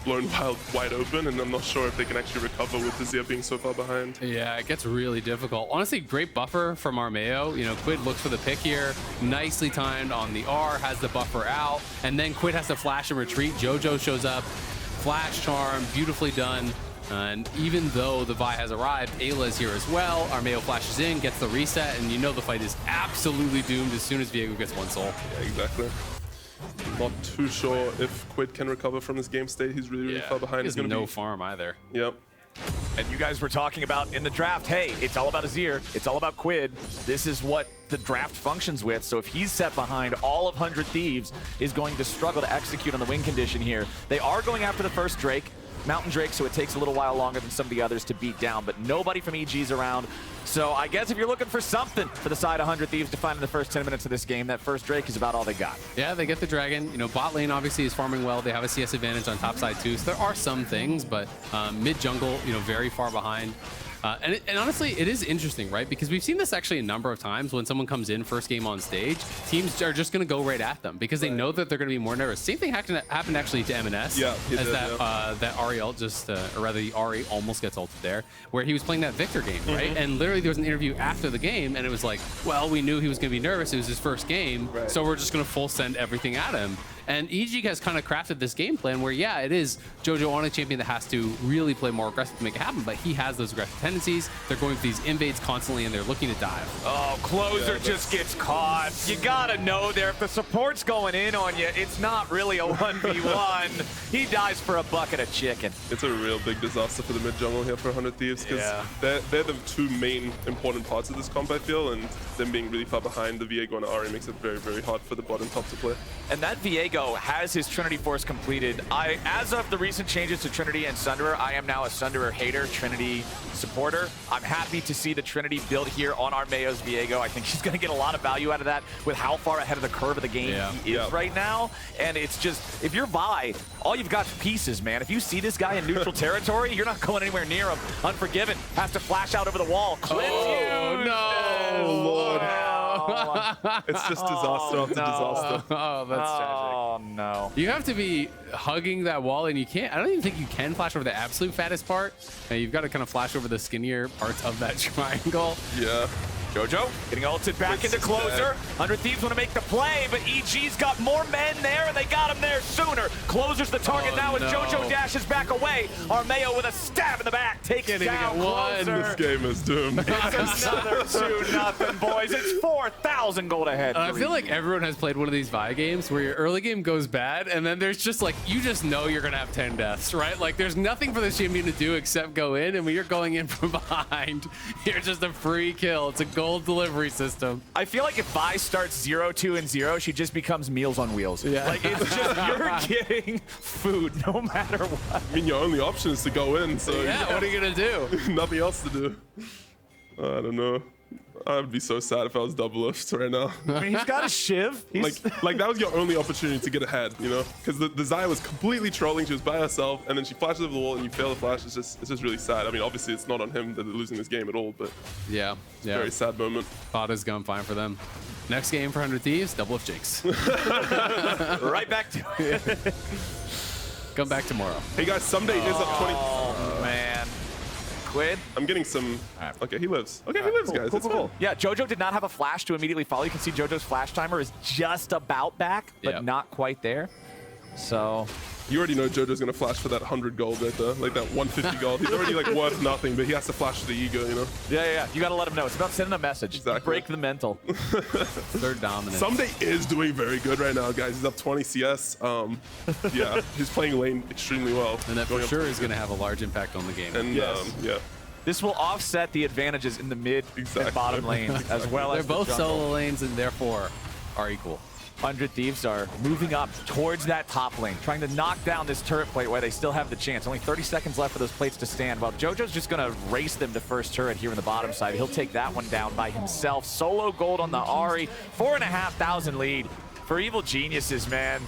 blown wide open, and I'm not sure if they can actually recover with Azir being so far behind. Yeah, it gets really difficult. Honestly, great buffer from Armao. You know, Quid looks for the pick here, nicely timed on the R, has the buffer out, and then Quid has to flash and retreat. JoJo shows up, flash charm, beautifully done. And even though the Vi has arrived, Ayla is here as well. Armao flashes in, gets the reset, and you know the fight is absolutely doomed as soon as Viego gets 1 soul. Yeah, exactly. Not too sure if Quid can recover from this game state. He's really far behind. He has no farm either. Yep. And you guys were talking about in the draft, hey, it's all about Azir, it's all about Quid. This is what the draft functions with. So if he's set behind, all of 100 Thieves is going to struggle to execute on the win condition here. They are going after the first Drake, Mountain Drake, so it takes a little while longer than some of the others to beat down, but nobody from EG's around. So I guess if you're looking for something for the side 100 Thieves to find in the first 10 minutes of this game, that first Drake is about all they got. Yeah, they get the dragon. You know, bot lane obviously is farming well. They have a CS advantage on top side too. So there are some things, but mid jungle, you know, very far behind. And honestly, it is interesting, right? Because we've seen this actually a number of times when someone comes in first game on stage, teams are just going to go right at them because they know that they're going to be more nervous. Same thing happened actually to M&S. Yeah, as that Ahri ult just, or rather the Ahri almost gets ulted there, where he was playing that Victor game, right? And literally there was an interview after the game and it was like, well, we knew he was going to be nervous. It was his first game, so we're just going to full send everything at him. And EG has kind of crafted this game plan where, yeah, it is JoJo on a champion that has to really play more aggressive to make it happen, but he has those aggressive tendencies. They're going for these invades constantly, and they're looking to dive. Oh, Closer just gets caught. You gotta know there, if the support's going in on you, it's not really a 1v1. He dies for a bucket of chicken. It's a real big disaster for the mid jungle here for 100 Thieves because they're the two main important parts of this comp, I feel, and them being really far behind the Viego and Ahri makes it very, very hard for the bottom top to play. And that Viego has his Trinity Force completed. As of the recent changes to Trinity and Sunderer, I am now a Sunderer hater, Trinity supporter. I'm happy to see the Trinity built here on Armao's Viego. I think she's going to get a lot of value out of that with how far ahead of the curve of the game he is right now. And it's just, if you're Vi, all you've got is pieces, man. If you see this guy in neutral territory, you're not going anywhere near him. Unforgiven has to flash out over the wall. Oh, no. Lord. It's just disaster after disaster. Oh, that's tragic. Oh, no. You have to be hugging that wall, and you can't. I don't even think you can flash over the absolute fattest part. And you've got to kind of flash over the skinnier parts of that triangle. Yeah. JoJo getting ulted back into Closer. 100 Thieves want to make the play, but EG's got more men there, and they got him there sooner. Closer's the target now as JoJo dashes back away. Armao with a stab in the back takes down Closer. This game is doomed. It's another 2-0, boys. It's 4,000 gold ahead. I feel like everyone has played one of these Vi games where your early game goes bad, and then there's just like, you just know you're going to have 10 deaths, right? Like, there's nothing for the champion to do except go in, and when you're going in from behind, you're just a free kill. It's a gold delivery system. I feel like if Vi starts 0-2 and 0, she just becomes Meals on Wheels. Yeah. Like, it's just, you're getting food no matter what. I mean, your only option is to go in, so... Yeah, what are you going to do? Nothing else to do. I don't know. I would be so sad if I was Doublelift right now. I mean, he's got a shiv. Like that was your only opportunity to get ahead, you know? Because the Xayah was completely trolling. She was by herself, and then she flashes over the wall, and you fail the flash. It's just really sad. I mean, obviously, it's not on him that they're losing this game at all, but yeah, it's a very sad moment. Thought is going fine for them. Next game for 100 Thieves, Doublelift Jinx. Right back to it. Come back tomorrow. Hey guys, Ssumday is up 20. Oh, man. Quid. I'm getting some... Okay, he lives. Okay, he lives, guys. It's cool. Yeah, JoJo did not have a flash to immediately follow. You can see JoJo's flash timer is just about back, but not quite there. So... You already know JoJo's going to flash for that 100 gold right there, like that 150 gold. He's already like worth nothing, but he has to flash for the ego, you know? Yeah. You got to let him know. It's about sending a message. Exactly. Break the mental. They're dominant. Ssumday is doing very good right now, guys. He's up 20 CS. Yeah, he's playing lane extremely well. And that for sure is going to have a large impact on the game. And yeah. This will offset the advantages in the mid and bottom lanes, as well as they're both solo lanes and therefore are equal. 100 Thieves are moving up towards that top lane, trying to knock down this turret plate while they still have the chance. Only 30 seconds left for those plates to stand. While JoJo's just going to race them to first turret here in the bottom side. He'll take that one down by himself. Solo gold on the Ahri. 4,500 lead for Evil Geniuses, man.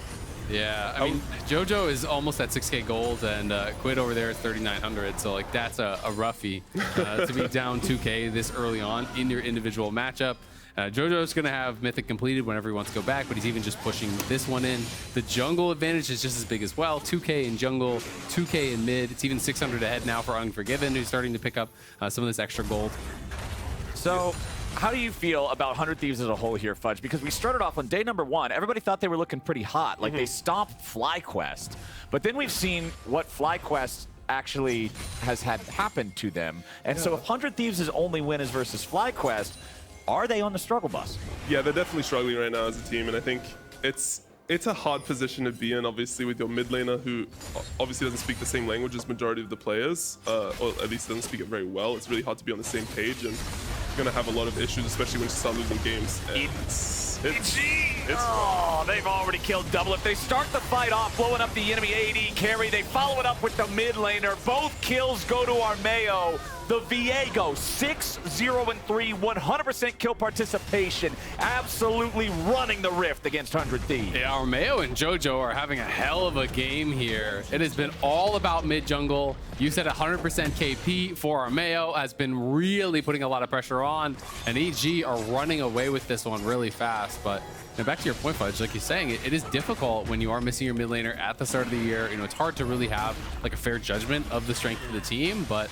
Yeah, I mean, JoJo is almost at 6K gold, and Quid over there is 3,900. So, like, that's a roughie to be down 2K this early on in your individual matchup. JoJo's going to have Mythic completed whenever he wants to go back, but he's even just pushing this one in. The jungle advantage is just as big as well. 2K in jungle, 2K in mid. It's even 600 ahead now for Unforgiven, who's starting to pick up some of this extra gold. So, how do you feel about 100 Thieves as a whole here, Fudge? Because we started off on day number 1. Everybody thought they were looking pretty hot. Like, they stomped FlyQuest. But then we've seen what FlyQuest actually has had happen to them. And so if 100 Thieves' only win is versus FlyQuest, are they on the struggle bus? Yeah, they're definitely struggling right now as a team, and I think it's it's a hard position to be in, obviously, with your mid laner who obviously doesn't speak the same language as majority of the players, or at least doesn't speak it very well. It's really hard to be on the same page, and you're gonna have a lot of issues, especially when you start losing games. Oh, they've already killed Doublelift. They start the fight off, blowing up the enemy AD carry. They follow it up with the mid laner. Both kills go to Armao. The Viego, 6-0-3, 100% kill participation. Absolutely running the rift against 100 Thieves. Yeah, Armao and JoJo are having a hell of a game here. It has been all about mid jungle. You said 100% KP for Armao has been really putting a lot of pressure on, and EG are running away with this one really fast. But back to your point, Fudge, like you're saying, it is difficult when you are missing your mid laner at the start of the year. It's hard to really have like a fair judgment of the strength of the team, but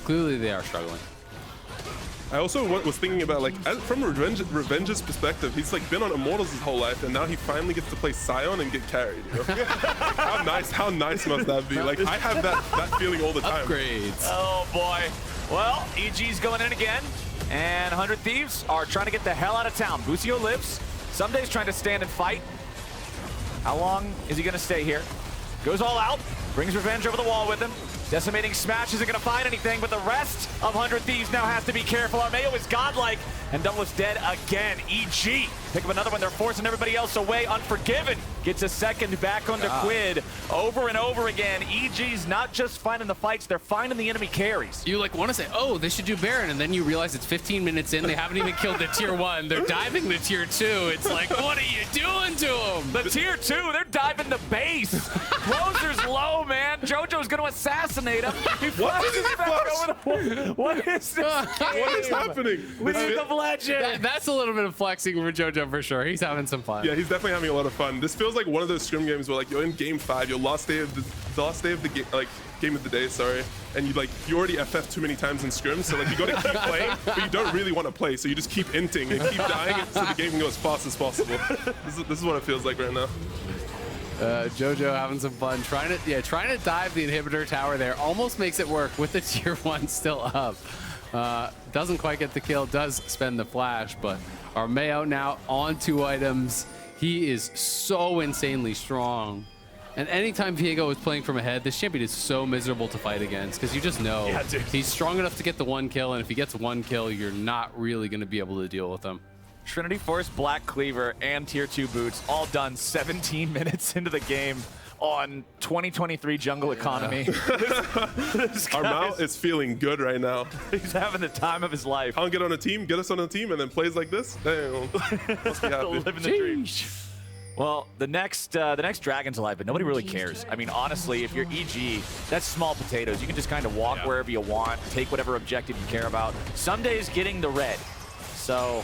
clearly they are struggling. I also was thinking about, like, from Revenge's perspective, he's like been on Immortals his whole life, and now he finally gets to play Sion and get carried. How nice must that be? Like, I have that feeling all the time. Upgrades. Oh boy. Well, EG's going in again, and 100 Thieves are trying to get the hell out of town. Busio lives. Ssumday's trying to stand and fight. How long is he going to stay here? Goes all out, brings Revenge over the wall with him. Decimating Smash isn't going to find anything, but the rest of 100 Thieves now has to be careful. Armao is godlike, and Doublelift's dead again. EG, pick up another one. They're forcing everybody else away. Unforgiven gets a second back onto Quid. Over and over again, EG's not just finding the fights, they're finding the enemy carries. You like want to say, oh, they should do Baron, and then you realize it's 15 minutes in, they haven't even killed the tier 1. They're diving the tier 2. It's like, what are you doing to them? The tier 2, they're diving the base. Closer's low, man. JoJo's going to assassinate him. He flashes back over the wall. What is this What is happening? League of Legends. That's a little bit of flexing for JoJo for sure. He's having some fun. Yeah, he's definitely having a lot of fun. This feels like one of those scrim games where, like, you're in game 5, your last day of the game, like game of the day, sorry, and you already FF too many times in scrim, so like you got to keep playing, but you don't really want to play, so you just keep inting and keep dying, so the game can go as fast as possible. This is what it feels like right now. JoJo having some fun, trying to dive the inhibitor tower there. Almost makes it work with the tier 1 still up. Doesn't quite get the kill, does spend the flash, but Armao now on 2 items. He is so insanely strong. And anytime Viego is playing from ahead, this champion is so miserable to fight against, because you just know he's strong enough to get the 1 kill, and if he gets 1 kill, you're not really going to be able to deal with him. Trinity Force, Black Cleaver, and tier 2 boots all done 17 minutes into the game on 2023 jungle economy. This Armao is feeling good right now. He's having the time of his life. Can't get on a team, get us on a team, and then plays like this? Damn. Must be happy. Living the dream. Well, the next Dragon's alive, but nobody really cares. I mean, honestly, if you're EG, that's small potatoes. You can just kind of walk wherever you want, take whatever objective you care about. Ssumday's getting the red, so...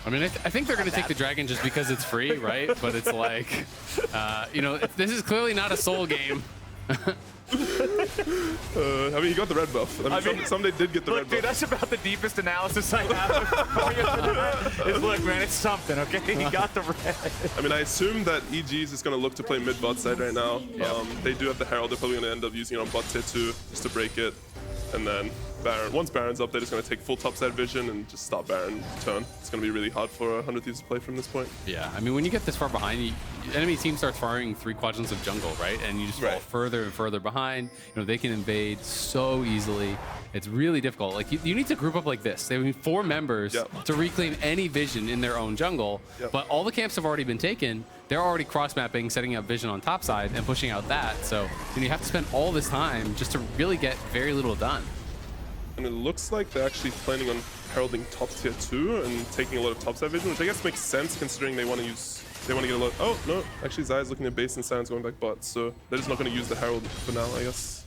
I mean, I think they're going to take the dragon just because it's free, right? But it's like, this is clearly not a soul game. I mean, he got the red buff. I mean, Ssumday did get the red buff. Dude, that's about the deepest analysis I have. Look, man, it's something, okay? He got the red. I mean, I assume that EG is just going to look to play mid-bot side right now. Yep. They do have the Herald. They're probably going to end up using it on bot tier 2 just to break it. And then Baron. Once Baron's up, they're just going to take full topside vision and just stop Baron turn. It's going to be really hard for 100 Thieves to play from this point. Yeah, I mean, when you get this far behind, enemy team starts firing 3 quadrants of jungle, right? And you just fall further and further behind. They can invade so easily. It's really difficult. Like, you need to group up like this. They need 4 members to reclaim any vision in their own jungle. But all the camps have already been taken. They're already cross-mapping, setting up vision on top side, and pushing out that. So you have to spend all this time just to really get very little done. And it looks like they're actually planning on heralding top tier 2 and taking a lot of topside vision, which I guess makes sense considering they want to get a lot. Oh no, actually Xayah's looking at base and Sion's going back bot, so they're just not going to use the herald for now, I guess.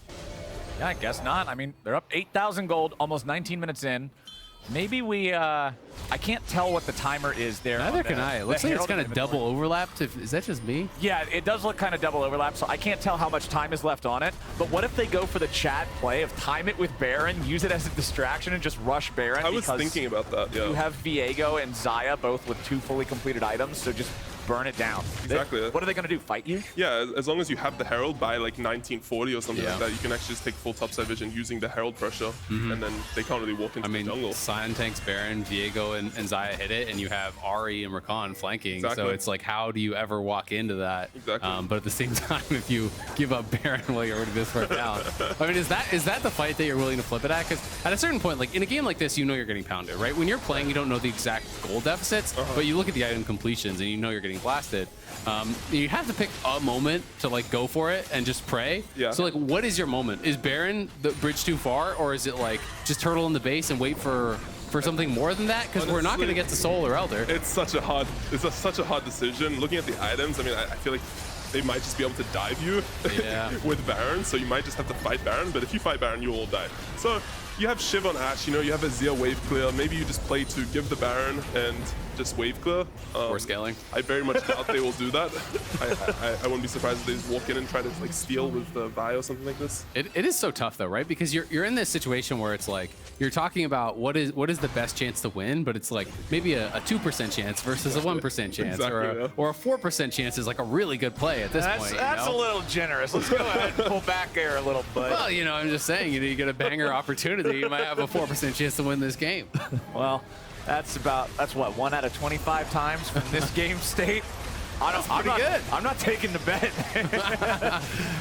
Yeah, I guess not. I mean, they're up 8,000 gold, almost 19 minutes in. Maybe I can't tell what the timer is there. Neither can I. It looks like it's kind of double overlapped. Is that just me? Yeah, it does look kind of double overlap, so I can't tell how much time is left on it. But what if they go for the chat play of time it with Baron, use it as a distraction, and just rush Baron? I was thinking about that, yeah. You have Viego and Xayah both with 2 fully completed items, so just burn it down. Exactly. What are they going to do, fight you? Yeah, as long as you have the Herald by like 1940 or something Yeah. like that, you can actually just take full topside vision using the Herald pressure, and then they can't really walk into I mean, the jungle. Sion tanks Baron, Viego and Xayah hit it, and you have Ahri and Rakan flanking. So Exactly. it's like, how do you ever walk into that? Exactly. But at the same time, if you give up Baron while you're already this far down, I mean, is that the fight that you're willing to flip it at? Because at a certain point, like in a game like this, you know you're getting pounded, right? When you're playing, you don't know the exact goal deficits, but you look at the item completions and you know you're getting blasted. You have to pick a moment to like go for it and just pray. Yeah. So like, what is your moment? Is Baron the bridge too far, or is it like just turtle in the base and wait for something more than that? Because we're not going to get to Soul or Elder. It's such a hard decision. Looking at the items, I mean, I feel like they might just be able to dive you with Baron, so you might just have to fight Baron, but if you fight Baron, you all die. So you have Shiv on Ashe, you know, you have Azir wave clear, maybe you just play to give the Baron and just wave clear. Or scaling. I very much doubt they will do that. I wouldn't be surprised if they just walk in and try to like steal with the Vi or something like this. It is so tough though, right? Because you're in this situation where it's like you're talking about what is the best chance to win, but it's like maybe a 2% chance versus a 1% chance, Exactly, or a 4% chance is like a really good play at this point. That's you know? a little generous. Let's go ahead and pull back there a little bit. Well, you know, I'm just saying, you know, you get a banger opportunity, you might have a 4% chance to win this game. Well, that's what, 1 out of 25 times from this game state. I'm not taking the bet.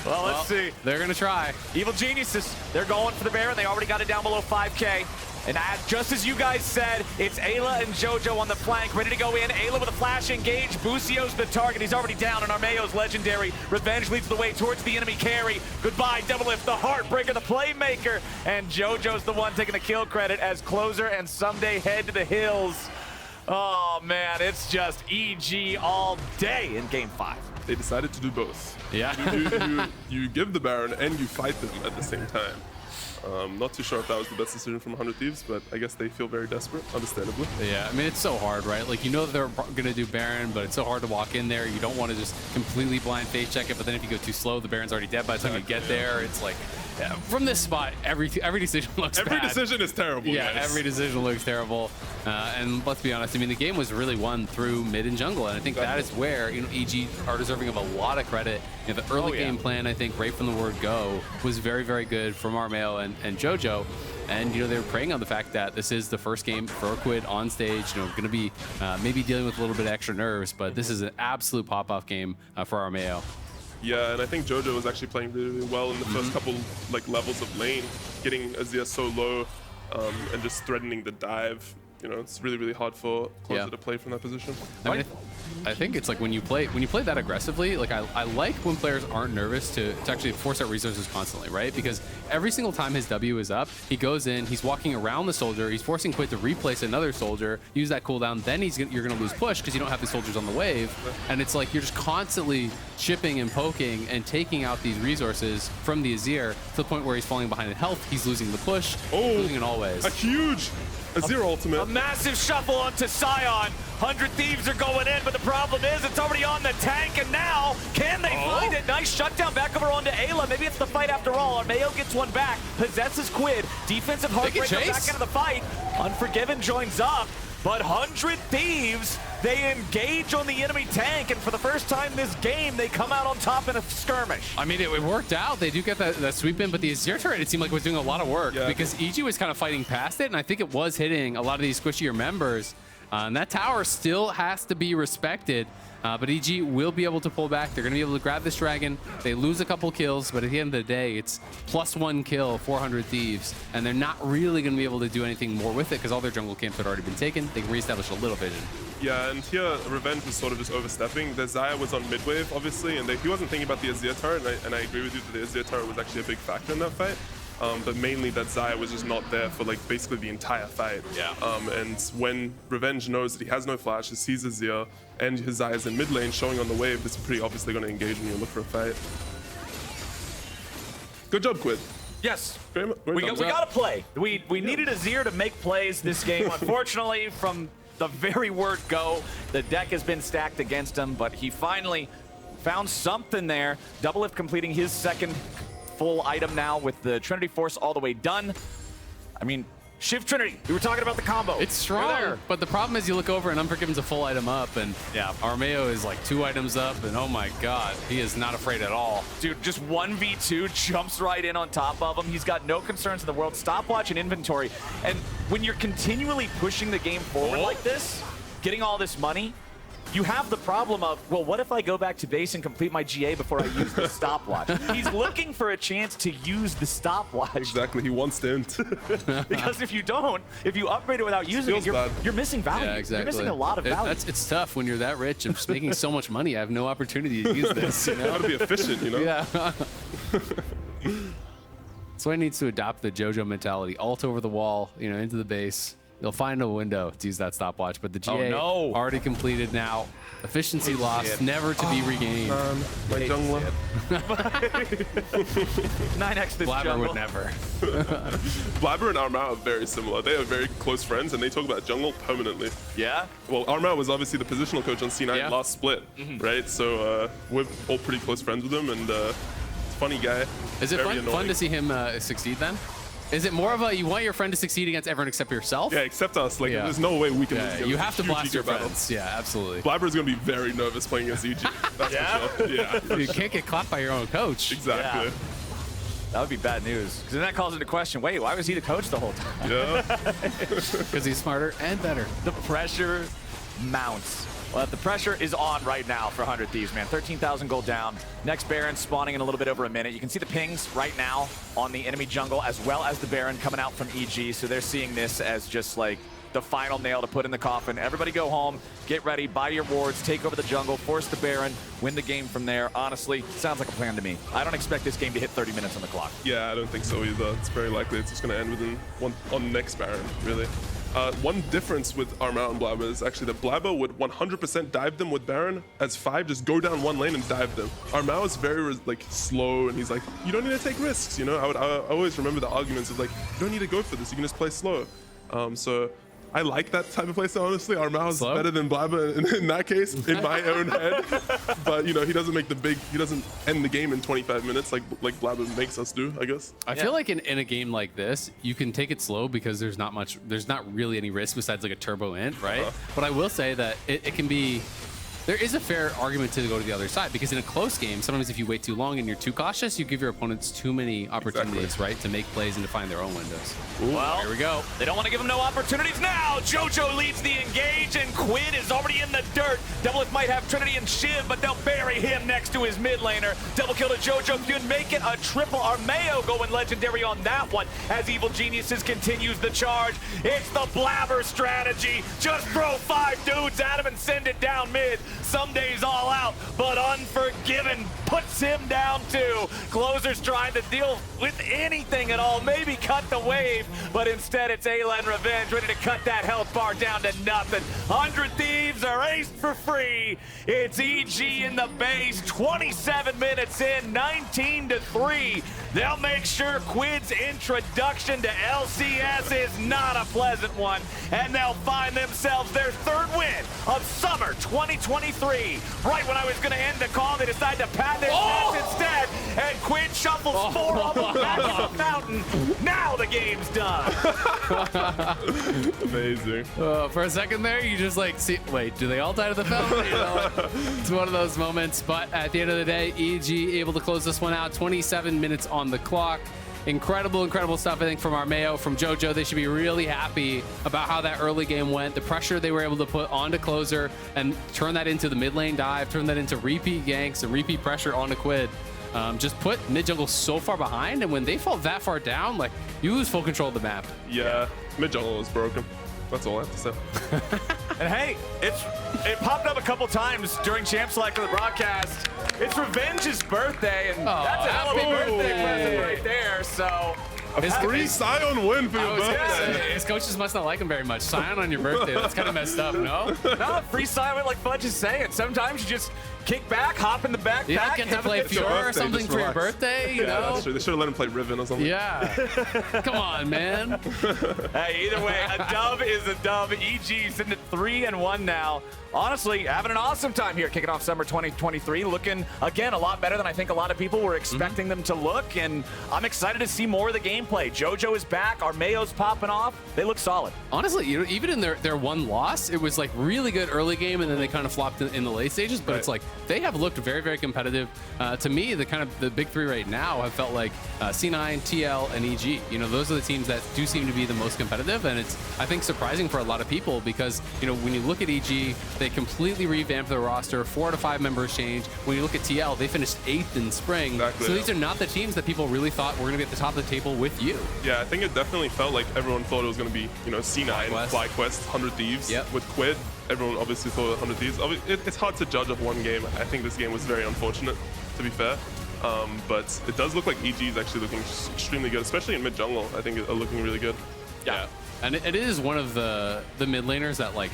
Well, let's see. They're gonna try. Evil Geniuses, they're going for the Baron. They already got it down below 5K. And just as you guys said, it's Eyla and JoJo on the flank, ready to go in. Eyla with a flash engage. Busio's the target. He's already down, and Armao's legendary. Revenge leads the way towards the enemy carry. Goodbye, Doublelift, the heartbreaker, the playmaker. And JoJo's the one taking the kill credit as Closer and Ssumday head to the hills. Oh, man, it's just EG all day in Game 5. They decided to do both. Yeah. You give the Baron and you fight them at the same time. Not too sure if that was the best decision from 100 Thieves, but I guess they feel very desperate, understandably. Yeah, I mean, it's so hard, right? Like, you know they're going to do Baron, but it's so hard to walk in there. You don't want to just completely blind face check it, but then if you go too slow, the Baron's already dead by the time you get there. It's like, from this spot, every decision looks bad. Every decision is terrible, Yeah, guys. every decision looks terrible. And let's be honest, I mean, the game was really won through mid and jungle, and I think that is where, you know, EG are deserving of a lot of credit. You know, the early game plan, I think, right from the word go, was very, very good from Armao and JoJo. And, you know, they were preying on the fact that this is the first game for Quid on stage. You know, going to be maybe dealing with a little bit of extra nerves, but this is an absolute pop-off game for Armao. Yeah, and I think JoJo was actually playing really, really well in the first couple like levels of lane, getting Azir so low and just threatening the dive. You know, it's really, really hard for Closer to play from that position. I mean, I think it's like when you play that aggressively, like I like when players aren't nervous to actually force out resources constantly, right? Because every single time his W is up, he goes in, he's walking around the soldier, he's forcing Quid to replace another soldier, use that cooldown, then you're gonna lose push because you don't have the soldiers on the wave, and it's like you're just constantly chipping and poking and taking out these resources from the Azir to the point where he's falling behind in health, he's losing the push, losing in all ways. A huge Azir ultimate. A massive shuffle onto Sion. 100 Thieves are going in, but the problem is it's already on the tank, and now can they find it? Nice shutdown back over onto Eyla. Maybe it's the fight after all. Armao gets one back, possesses Quid. Defensive heartbreaker back into the fight. Unforgiven joins up, but 100 Thieves, they engage on the enemy tank, and for the first time this game, they come out on top in a skirmish. I mean, it worked out. They do get that sweep in, but the Azir turret, it seemed like, was doing a lot of work because EG was kind of fighting past it, and I think it was hitting a lot of these squishier members. And that tower still has to be respected, but EG will be able to pull back. They're going to be able to grab this dragon. They lose a couple kills, but at the end of the day, it's +1 kill, 400 Thieves, and they're not really going to be able to do anything more with it because all their jungle camps had already been taken. They can reestablish a little vision. Yeah, and here Revenge was sort of just overstepping. The Xayah was on mid-wave, obviously, and he wasn't thinking about the Azir turret, and I agree with you that the Azir turret was actually a big factor in that fight. But mainly that Xayah was just not there for like basically the entire fight. Yeah. And when Revenge knows that he has no flash, he sees Azir, and his Xayah's in mid lane showing on the wave, this is pretty obviously going to engage when you look for a fight. Good job, Quid. Yes. Great We job. got to play. We needed Azir to make plays this game. Unfortunately, from the very word go, the deck has been stacked against him, but he finally found something there. Doublelift completing his second full item now with the Trinity Force all the way done. I mean, Shift Trinity. We were talking about the combo. It's strong, but the problem is you look over and Unforgiven's a full item up, and yeah, Armao is like 2 items up, and oh my god, he is not afraid at all. Dude, just 1v2, jumps right in on top of him. He's got no concerns in the world. Stopwatch and inventory. And when you're continually pushing the game forward like this, getting all this money, you have the problem of, well, what if I go back to base and complete my GA before I use the stopwatch? He's looking for a chance to use the stopwatch. Exactly, he wants to end. Because if you don't, if you upgrade it without using it, you're missing value. Yeah, exactly. You're missing a lot of value. It's tough when you're that rich and just making so much money. I have no opportunity to use this. You know? Gotta be efficient, you know? Yeah. So he needs to adopt the JoJo mentality. Ult over the wall, you know, into the base. You'll find a window to use that stopwatch, but the GA already completed now. Efficiency loss, never to be regained. My jungler. 9x this Blabber jungle. would never. Blabber and Armao are very similar. They are very close friends, and they talk about jungle permanently. Yeah? Well, Armao was obviously the positional coach on C9 last split, right? So we're all pretty close friends with him, and it's a funny guy. Is it fun to see him succeed then? Is it more of a you want your friend to succeed against everyone except yourself? Yeah, except us. Like, there's no way we can lose against you have to huge blast your ego battle. friends. Yeah, absolutely. Blabber's going to be very nervous playing against EG. That's for sure. Yeah. You can't get clapped by your own coach. Exactly. Yeah. That would be bad news. Because then that calls into question, wait, why was he the coach the whole time? Yeah. Because he's smarter and better. The pressure mounts. Well, the pressure is on right now for 100 Thieves, man. 13,000 gold down. Next Baron spawning in a little bit over a minute. You can see the pings right now on the enemy jungle, as well as the Baron coming out from EG. So they're seeing this as just like the final nail to put in the coffin. Everybody go home, get ready, buy your wards, take over the jungle, force the Baron, win the game from there. Honestly, sounds like a plan to me. I don't expect this game to hit 30 minutes on the clock. Yeah, I don't think so either. It's very likely it's just going to end within on next Baron, really. One difference with Armao and Blabber is actually that Blabber would 100% dive them with Baron, as 5 just go down one lane and dive them. Armao is very like slow, and he's like, you don't need to take risks, you know? I always remember the arguments of like, you don't need to go for this, you can just play slow. So I like that type of playstyle, honestly. Armao is better than Blabber in that case, in my own head. But, you know, he doesn't end the game in 25 minutes like Blabber makes us do, I guess. I feel like in a game like this, you can take it slow because there's not really any risk besides like a turbo int, right? But I will say that it can be, there is a fair argument to go to the other side, because in a close game, sometimes if you wait too long and you're too cautious, you give your opponents too many opportunities, right, to make plays and to find their own windows. Well, here we go. They don't want to give him no opportunities now. JoJo leads the engage, and Quid is already in the dirt. Doublelift might have Trinity and Shiv, but they'll bury him next to his mid laner. Double kill to Jojopyun, make it a triple. Armao going legendary on that one as Evil Geniuses continues the charge. It's the Blabber strategy. Just throw 5 dudes at him and send it down mid. Ssumday's all out, but Unforgiven puts him down too. Closer's trying to deal with anything at all, maybe cut the wave, but instead it's Eyla and Revenge ready to cut that health bar down to nothing. 100 Thieves are aced for free. It's EG in the base, 27 minutes in, 19-3. They'll make sure Quid's introduction to LCS is not a pleasant one, and they'll find themselves their 3rd win of summer 2023. Right when I was going to end the call, they decide to pad their stats instead, and Quid shuffles 4 of them back in the fountain. Now the game's done. Amazing. For a second there, you just like see, wait, do they all die to the fountain? You know, it's one of those moments, but at the end of the day, EG able to close this one out. 27 minutes on the clock. Incredible stuff, I think, from Armao, from JoJo. They should be really happy about how that early game went, the pressure they were able to put onto Closer and turn that into the mid lane dive, turn that into repeat ganks and repeat pressure onto Quid. Just put mid jungle so far behind, and when they fall that far down, like, you lose full control of the map. Yeah, mid jungle is broken. That's all I have to say. And hey, it popped up a couple times during Champ Select of the broadcast. It's Revenge's birthday, and that's a hell of a birthday present right there, so... A free Sion win for your birthday. His coaches must not like him very much. Sion on your birthday, that's kind of messed up, no? No, free Sion, like Fudge is saying. Sometimes kick back, hop in the backpack. You don't get to play It's your Fiora or birthday, something just for your relax. birthday, you Yeah, know? that's true. They should have let him play Riven or something. Yeah. Come on, man. Hey, either way, a dub is a dub. EG sitting at 3-1 now. Honestly, having an awesome time here, kicking off summer 2023. Looking, again, a lot better than I think a lot of people were expecting them to look. And I'm excited to see more of the gameplay. JoJo is back. Armao's popping off. They look solid. Honestly, you know, even in their one loss, it was like really good early game, and then they kind of flopped in the late stages. But it's like they have looked very, very competitive. To me, the big three right now have felt like C9, TL, and EG. You know, those are the teams that do seem to be the most competitive, and it's, I think, surprising for a lot of people because, you know, when you look at EG, they completely revamped their roster. 4 out of 5 members changed. When you look at TL, they finished 8th in spring. Exactly. So these are not the teams that people really thought were going to be at the top of the table with you. Yeah, I think it definitely felt like everyone thought it was going to be, you know, C9, FlyQuest, 100 Thieves. With Quid, everyone obviously thought 100 Thieves. It's hard to judge of one game. I think this game was very unfortunate, to be fair. But it does look like EG is actually looking extremely good, especially in mid jungle. I think are looking really good. Yeah. And it is one of the mid laners that, like,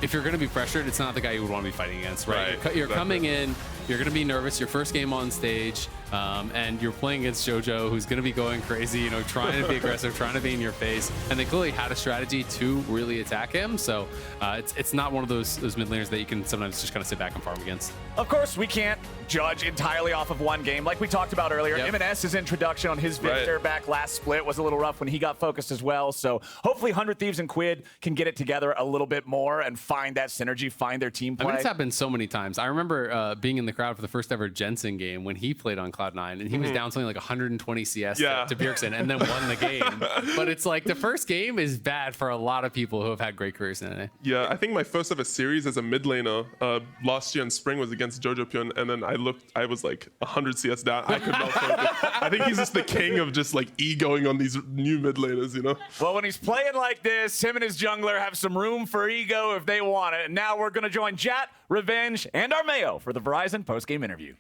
if you're going to be pressured, it's not the guy you would want to be fighting against, right? You're coming in, you're going to be nervous, your first game on stage, and you're playing against JoJo, who's going to be going crazy, you know, trying to be aggressive, trying to be in your face, and they clearly had a strategy to really attack him. So it's not one of those mid laners that you can sometimes just kind of sit back and farm against. Of course, we can't judge entirely off of one game. Like we talked about earlier, M&S's introduction on his Victor back last split was a little rough when he got focused as well. So hopefully 100 Thieves and Quid can get it together a little bit more and find that synergy, find their team play. I mean, it's happened so many times. I remember being in the crowd for the first ever Jensen game when he played on Cloud9, and he was down something like 120 CS to Bjergsen and then won the game. But it's like the first game is bad for a lot of people who have had great careers in it. Yeah, I think my first ever series as a mid laner last year in spring was against Jojopyun, and then I was like 100 CS down. I could not focus. I think he's just the king of just like egoing on these new mid laners, you know? Well, when he's playing like this, him and his jungler have some room for ego if they want it. And now we're going to join Jatt, Revenge, and Armao for the Verizon post-game interview.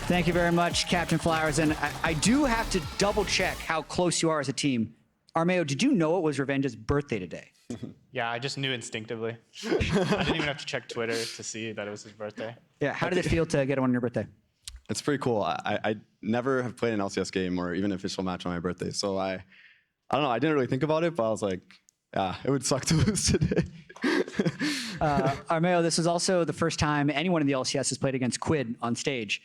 Thank you very much, Captainflowers. And I do have to double check how close you are as a team. Armao, did you know it was Revenge's birthday today? Yeah, I just knew instinctively. I didn't even have to check Twitter to see that it was his birthday. Yeah, how did it feel to get it on your birthday? It's pretty cool. I never have played an LCS game or even an official match on my birthday. So I don't know, I didn't really think about it, but I was like, yeah, it would suck to lose today. Armao, this is also the first time anyone in the LCS has played against Quid on stage.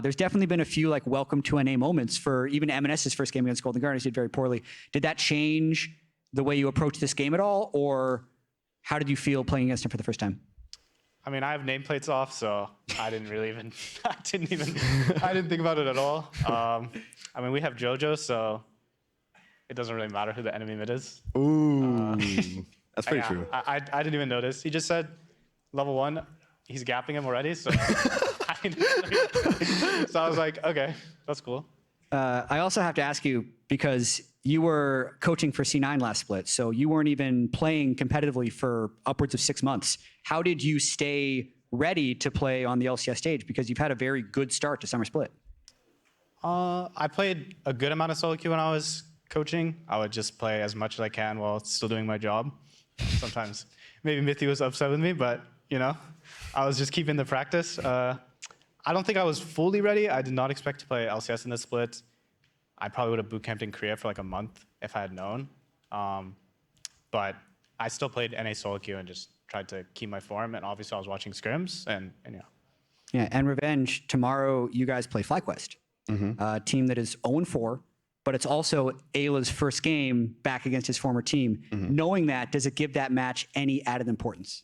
There's definitely been a few like welcome to NA moments for even M&S's first game against Golden Guardians. He did very poorly. Did that change the way you approach this game at all, or how did you feel playing against him for the first time? I mean, I have nameplates off, so I didn't think about it at all. I mean, we have JoJo, so it doesn't really matter who the enemy mid is. Ooh, that's pretty true. I didn't even notice. He just said level 1, he's gapping him already, so so I was like, okay, that's cool. I also have to ask you, because you were coaching for C9 last split, so you weren't even playing competitively for upwards of 6 months. How did you stay ready to play on the LCS stage? Because you've had a very good start to Summer Split. I played a good amount of solo queue when I was coaching. I would just play as much as I can while still doing my job. Sometimes maybe Mithy was upset with me, but you know, I was just keeping the practice. I don't think I was fully ready. I did not expect to play LCS in this split. I probably would have bootcamped in Korea for like a month if I had known. But I still played NA solo queue and just tried to keep my form. And obviously I was watching scrims and yeah. Yeah, and Revenge, tomorrow you guys play FlyQuest, a team that is 0-4, but it's also Ayla's first game back against his former team. Knowing that, does it give that match any added importance?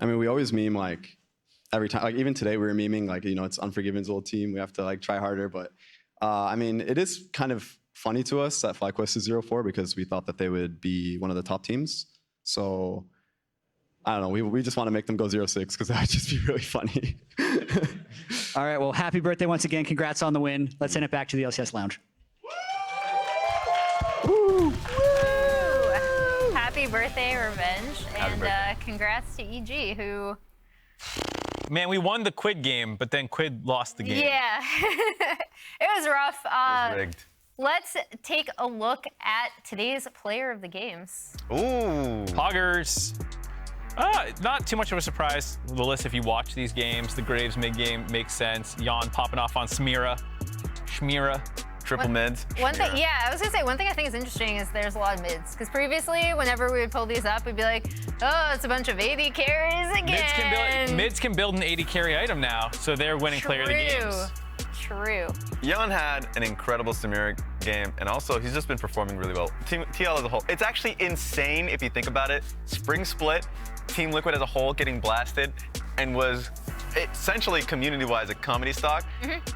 I mean, we always meme like every time, like even today we were memeing like, you know, it's Unforgiven's old team. We have to like try harder, but I mean, it is kind of funny to us that FlyQuest is 0-4 because we thought that they would be one of the top teams. So I don't know, we just want to make them go 0-6 because that would just be really funny. All right, well, happy birthday once again. Congrats on the win. Let's send it back to the LCS Lounge. Woo! Happy birthday, Revenge. And congrats to EG, who... Man, we won the Quid game, but then Quid lost the game. Yeah, it was rough. It was rigged. Let's take a look at today's player of the games. Ooh. Poggers. Not too much of a surprise. The list, if you watch these games, the Graves mid-game makes sense. Jan popping off on Shmira. Triple mids. One thing, yeah, I was gonna say, one thing I think is interesting is there's a lot of mids. Because previously, whenever we would pull these up, we'd be like, oh, it's a bunch of AD carries again. Mids can build an AD carry item now, so they're winning player of the games. True. Jan had an incredible Samira game, and also he's just been performing really well. TL as a whole, it's actually insane if you think about it. Spring Split, Team Liquid as a whole getting blasted, and was essentially community-wise a comedy stock.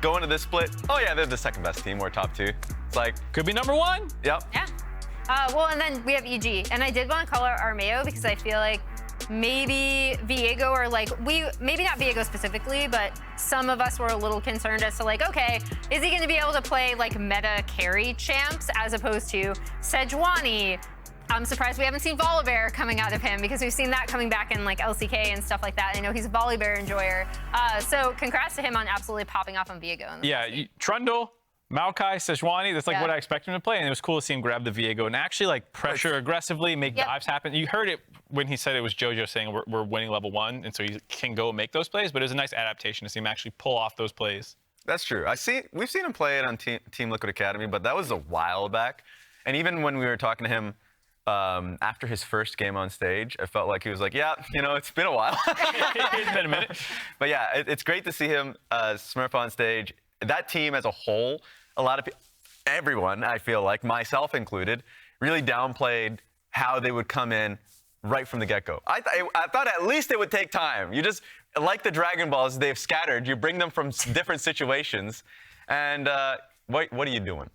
Going to this split, oh yeah, they're the second best team, we're top 2. It's like, could be number 1. Yep. Yeah. Well, and then we have EG, and I did want to call out Armao because I feel like maybe Viego, or like maybe not Viego specifically, but some of us were a little concerned as to like, okay, is he going to be able to play like meta carry champs as opposed to Sejuani? I'm surprised we haven't seen Volibear coming out of him because we've seen that coming back in like LCK and stuff like that. I know he's a Volibear enjoyer. So congrats to him on absolutely popping off on Viego. Yeah, Trundle, Maokai, Sejuani, that's like what I expect him to play, and it was cool to see him grab the Viego and actually like pressure aggressively, make dives happen. You heard it when he said it was JoJo saying we're winning level 1, and so he can go and make those plays, but it was a nice adaptation to see him actually pull off those plays. That's true. We've seen him play it on Team Liquid Academy, but that was a while back. And even when we were talking to him after his first game on stage, I felt like he was like, yeah, you know, it's been a while. It's been a minute. But yeah, it's great to see him smurf on stage. That team as a whole, a lot of people, everyone, I feel like, myself included, really downplayed how they would come in right from the get-go. I thought at least it would take time. You just, like the Dragon Balls, they've scattered. You bring them from different situations, and what are you doing?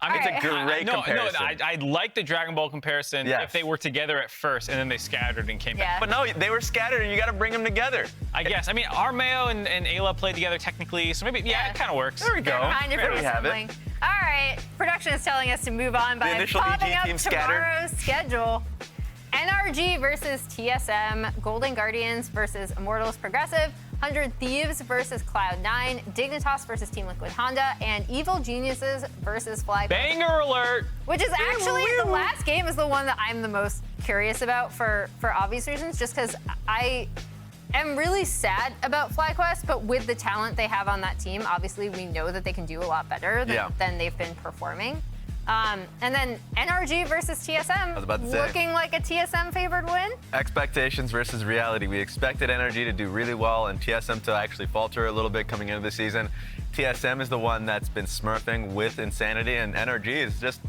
I mean, it's a great comparison. No, I like the Dragon Ball comparison if they were together at first and then they scattered and came back. But no, they were scattered and you got to bring them together. I guess. I mean, Armao and Eyla played together technically, so maybe, it kind of works. There we go. There we have it. All right, production is telling us to move on by popping up tomorrow's schedule. NRG versus TSM, Golden Guardians versus Immortals Progressive, 100 Thieves versus Cloud9, Dignitas versus Team Liquid Honda, and Evil Geniuses versus FlyQuest. Banger alert! Which is actually, the last game is the one that I'm the most curious about for obvious reasons, just because I am really sad about FlyQuest, but with the talent they have on that team, obviously we know that they can do a lot better than they've been performing. And then NRG versus TSM, looking like a TSM favored win. Expectations versus reality. We expected NRG to do really well and TSM to actually falter a little bit coming into the season. TSM is the one that's been smurfing with insanity, and NRG is just,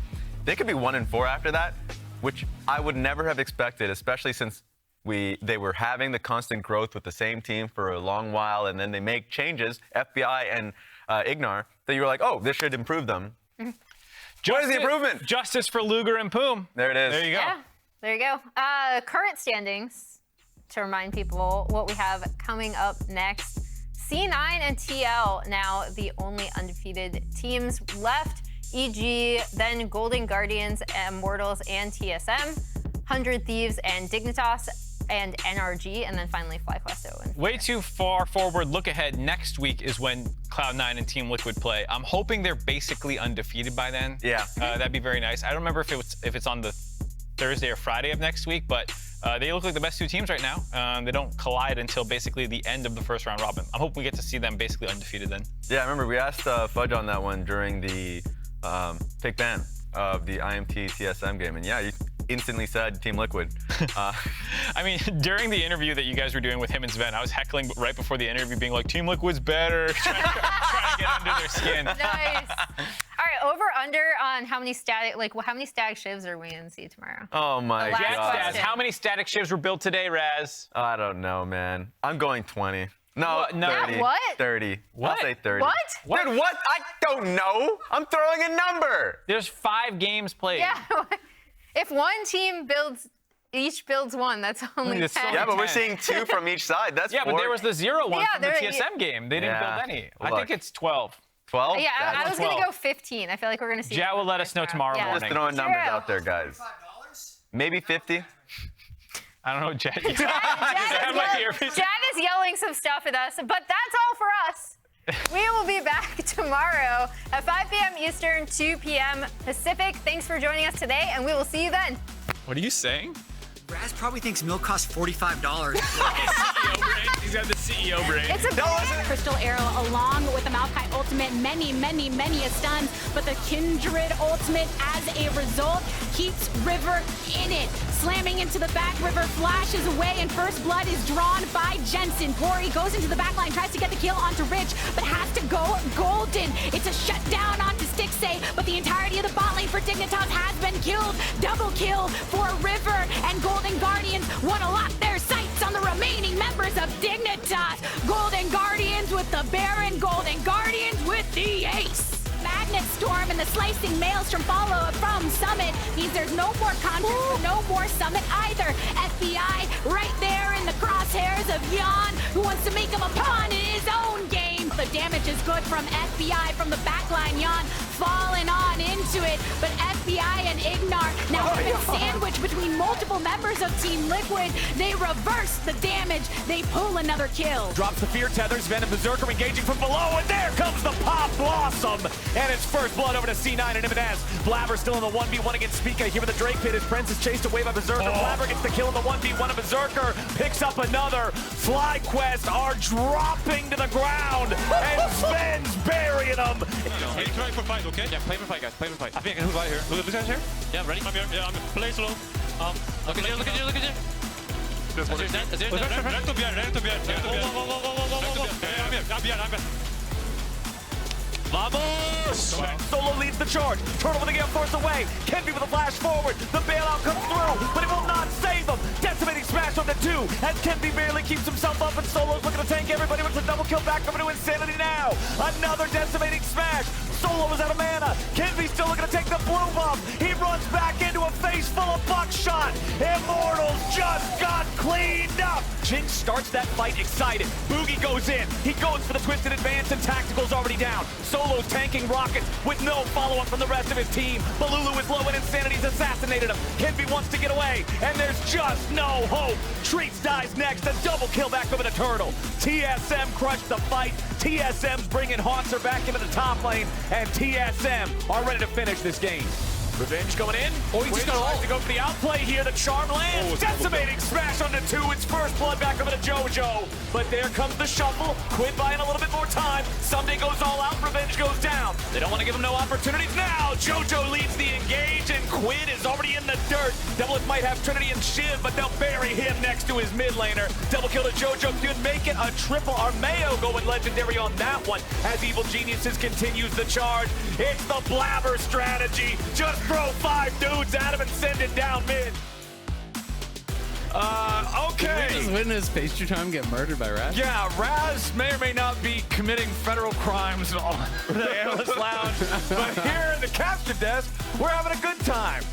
they could be 1-4 after that, which I would never have expected, especially since they were having the constant growth with the same team for a long while, and then they make changes, FBI and Ignar, that you were like, oh, this should improve them. What is the improvement? Justice for Luger and Poom. There it is. There you go. Yeah, there you go. Current standings, to remind people what we have coming up next. C9 and TL now the only undefeated teams left. EG, then Golden Guardians, Immortals, and TSM. 100 Thieves and Dignitas, and NRG, and then finally FlyQuest. Way too far forward. Look ahead. Next week is when Cloud9 and Team Liquid play. I'm hoping they're basically undefeated by then. Yeah. That'd be very nice. I don't remember if it's on the Thursday or Friday of next week, but they look like the best two teams right now. They don't collide until basically the end of the first round robin. I'm hoping we get to see them basically undefeated then. Yeah, I remember we asked Fudge on that one during the pick ban of the IMT TSM game, and yeah, you instantly said Team Liquid. I mean, during the interview that you guys were doing with him and Sven, I was heckling right before the interview, being like, Team Liquid's better, trying to get under their skin. Nice. All right, over under on how many static shivs are we gonna see tomorrow? Oh my God. How many static shivs were built today, Raz? I don't know, man. I'm going 20. No, 30. What? 30. What? I'll say 30. What? Dude, what? I don't know. I'm throwing a number. There's 5 games played. Yeah. If one team each builds one, that's only 10. Yeah, but we're seeing 2 from each side. That's 4. But there was the 0 one from the TSM game. They didn't build any. I think it's 12. 12? Yeah, I was going to go 15. I feel like we're going to see. Jatt will let us know tomorrow morning. Just throwing numbers out there, guys. Maybe 50? I don't know, Jatt. Jatt is yelling some stuff at us, but that's all for us. We will be back tomorrow at 5 p.m. Eastern, 2 p.m. Pacific. Thanks for joining us today, and we will see you then. What are you saying? Raz probably thinks milk costs $45. He's got the CEO brain. It's a Crystal Arrow along with the Maokai ultimate, many a stuns, but the Kindred ultimate as a result keeps River in it. Slamming into the back, River flashes away, and first blood is drawn by Jensen. Pori goes into the back line, tries to get the kill onto Rich, but has to go golden. It's a shutdown onto Stixay, but the entirety of the bot lane for Dignitas has been killed. Double kill for River, and Golden Guardians want to lock their sights on the remaining members of Dignitas. Golden Guardians with the Baron, Golden Guardians with the Ace. Magnet Storm and the slicing maelstrom follow from Summit means there's no more Conjure, no more Summit either. FBI right there in the crosshairs of Sion, who wants to make him a pawn in his own game. The damage is good from FBI from the backline. Sion falling on into it, but FBI and Ignar now have been sandwiched between multiple members of Team Liquid. They reverse the damage. They pull another kill. Drops the fear tethers, Venom Berserker engaging from below, and there comes the Pop Blossom. And it's first blood over to C9 and Ibanez. Blabber still in the 1v1 against Spica. Here with the Drake pit, his Prince is chased away by Berserker. Blabber gets the kill in the 1v1 of Berserker, picks up another. FlyQuest are dropping to the ground, and Sven's burying them. Hey, try for fight, okay? Yeah, play for fight, guys. Play for fight. I think I can move out here. Look at this guy's here. Yeah, ready? I'm here. Yeah, I'm play slow. Look at you, look at you, look at you. Azir's dead. Azir's dead. Right to behind, right to behind. I'm behind. Vamos! Solo leads the charge. Turtle with the Gale Force away. Kenby with a flash forward. The bailout comes through, but it will not save them. Decimating smash on the 2 as Kenby barely keeps himself up, and Solo's looking to tank everybody with a double kill back over to Insanity now. Another decimating smash. Solo is out of mana. Kenby's still looking to take the blue buff. He runs back into a face full of buckshot. Immortals just got cleaned up. Jinx starts that fight excited. Boogie goes in. He goes for the twisted advance, and Tactical's already down. Solo's tanking rockets with no follow-up from the rest of his team. Balulu is low and Insanity's assassinated him. Kenby wants to get away, and there's just no hope. Treats dies next, a double kill back over the Turtle. TSM crushed the fight. TSM's bringing Hawkser back into the top lane, and TSM are ready to finish this game. Revenge going in. Oh, he just tries to go for the outplay here. The charm lands. Decimating smash on the 2. It's first blood back over to JoJo. But there comes the shuffle. Quid buying a little bit more time. Ssumday goes all out. Revenge goes down. They don't want to give him no opportunities now. JoJo leads the engage, and Quid is already in the dirt. Doublelift might have Trinity and Shiv, but they'll bury him next to his mid laner. Double kill to Jojopyun. Make it a triple. Armao going legendary on that one as Evil Geniuses continues the charge. It's the Blabber strategy. Just throw 5 dudes at him and send it down mid. Okay. Did we just witness Pastry Time get murdered by Raz? Yeah, Raz may or may not be committing federal crimes on the Analyst Lounge, but here in the Capture Desk, we're having a good time.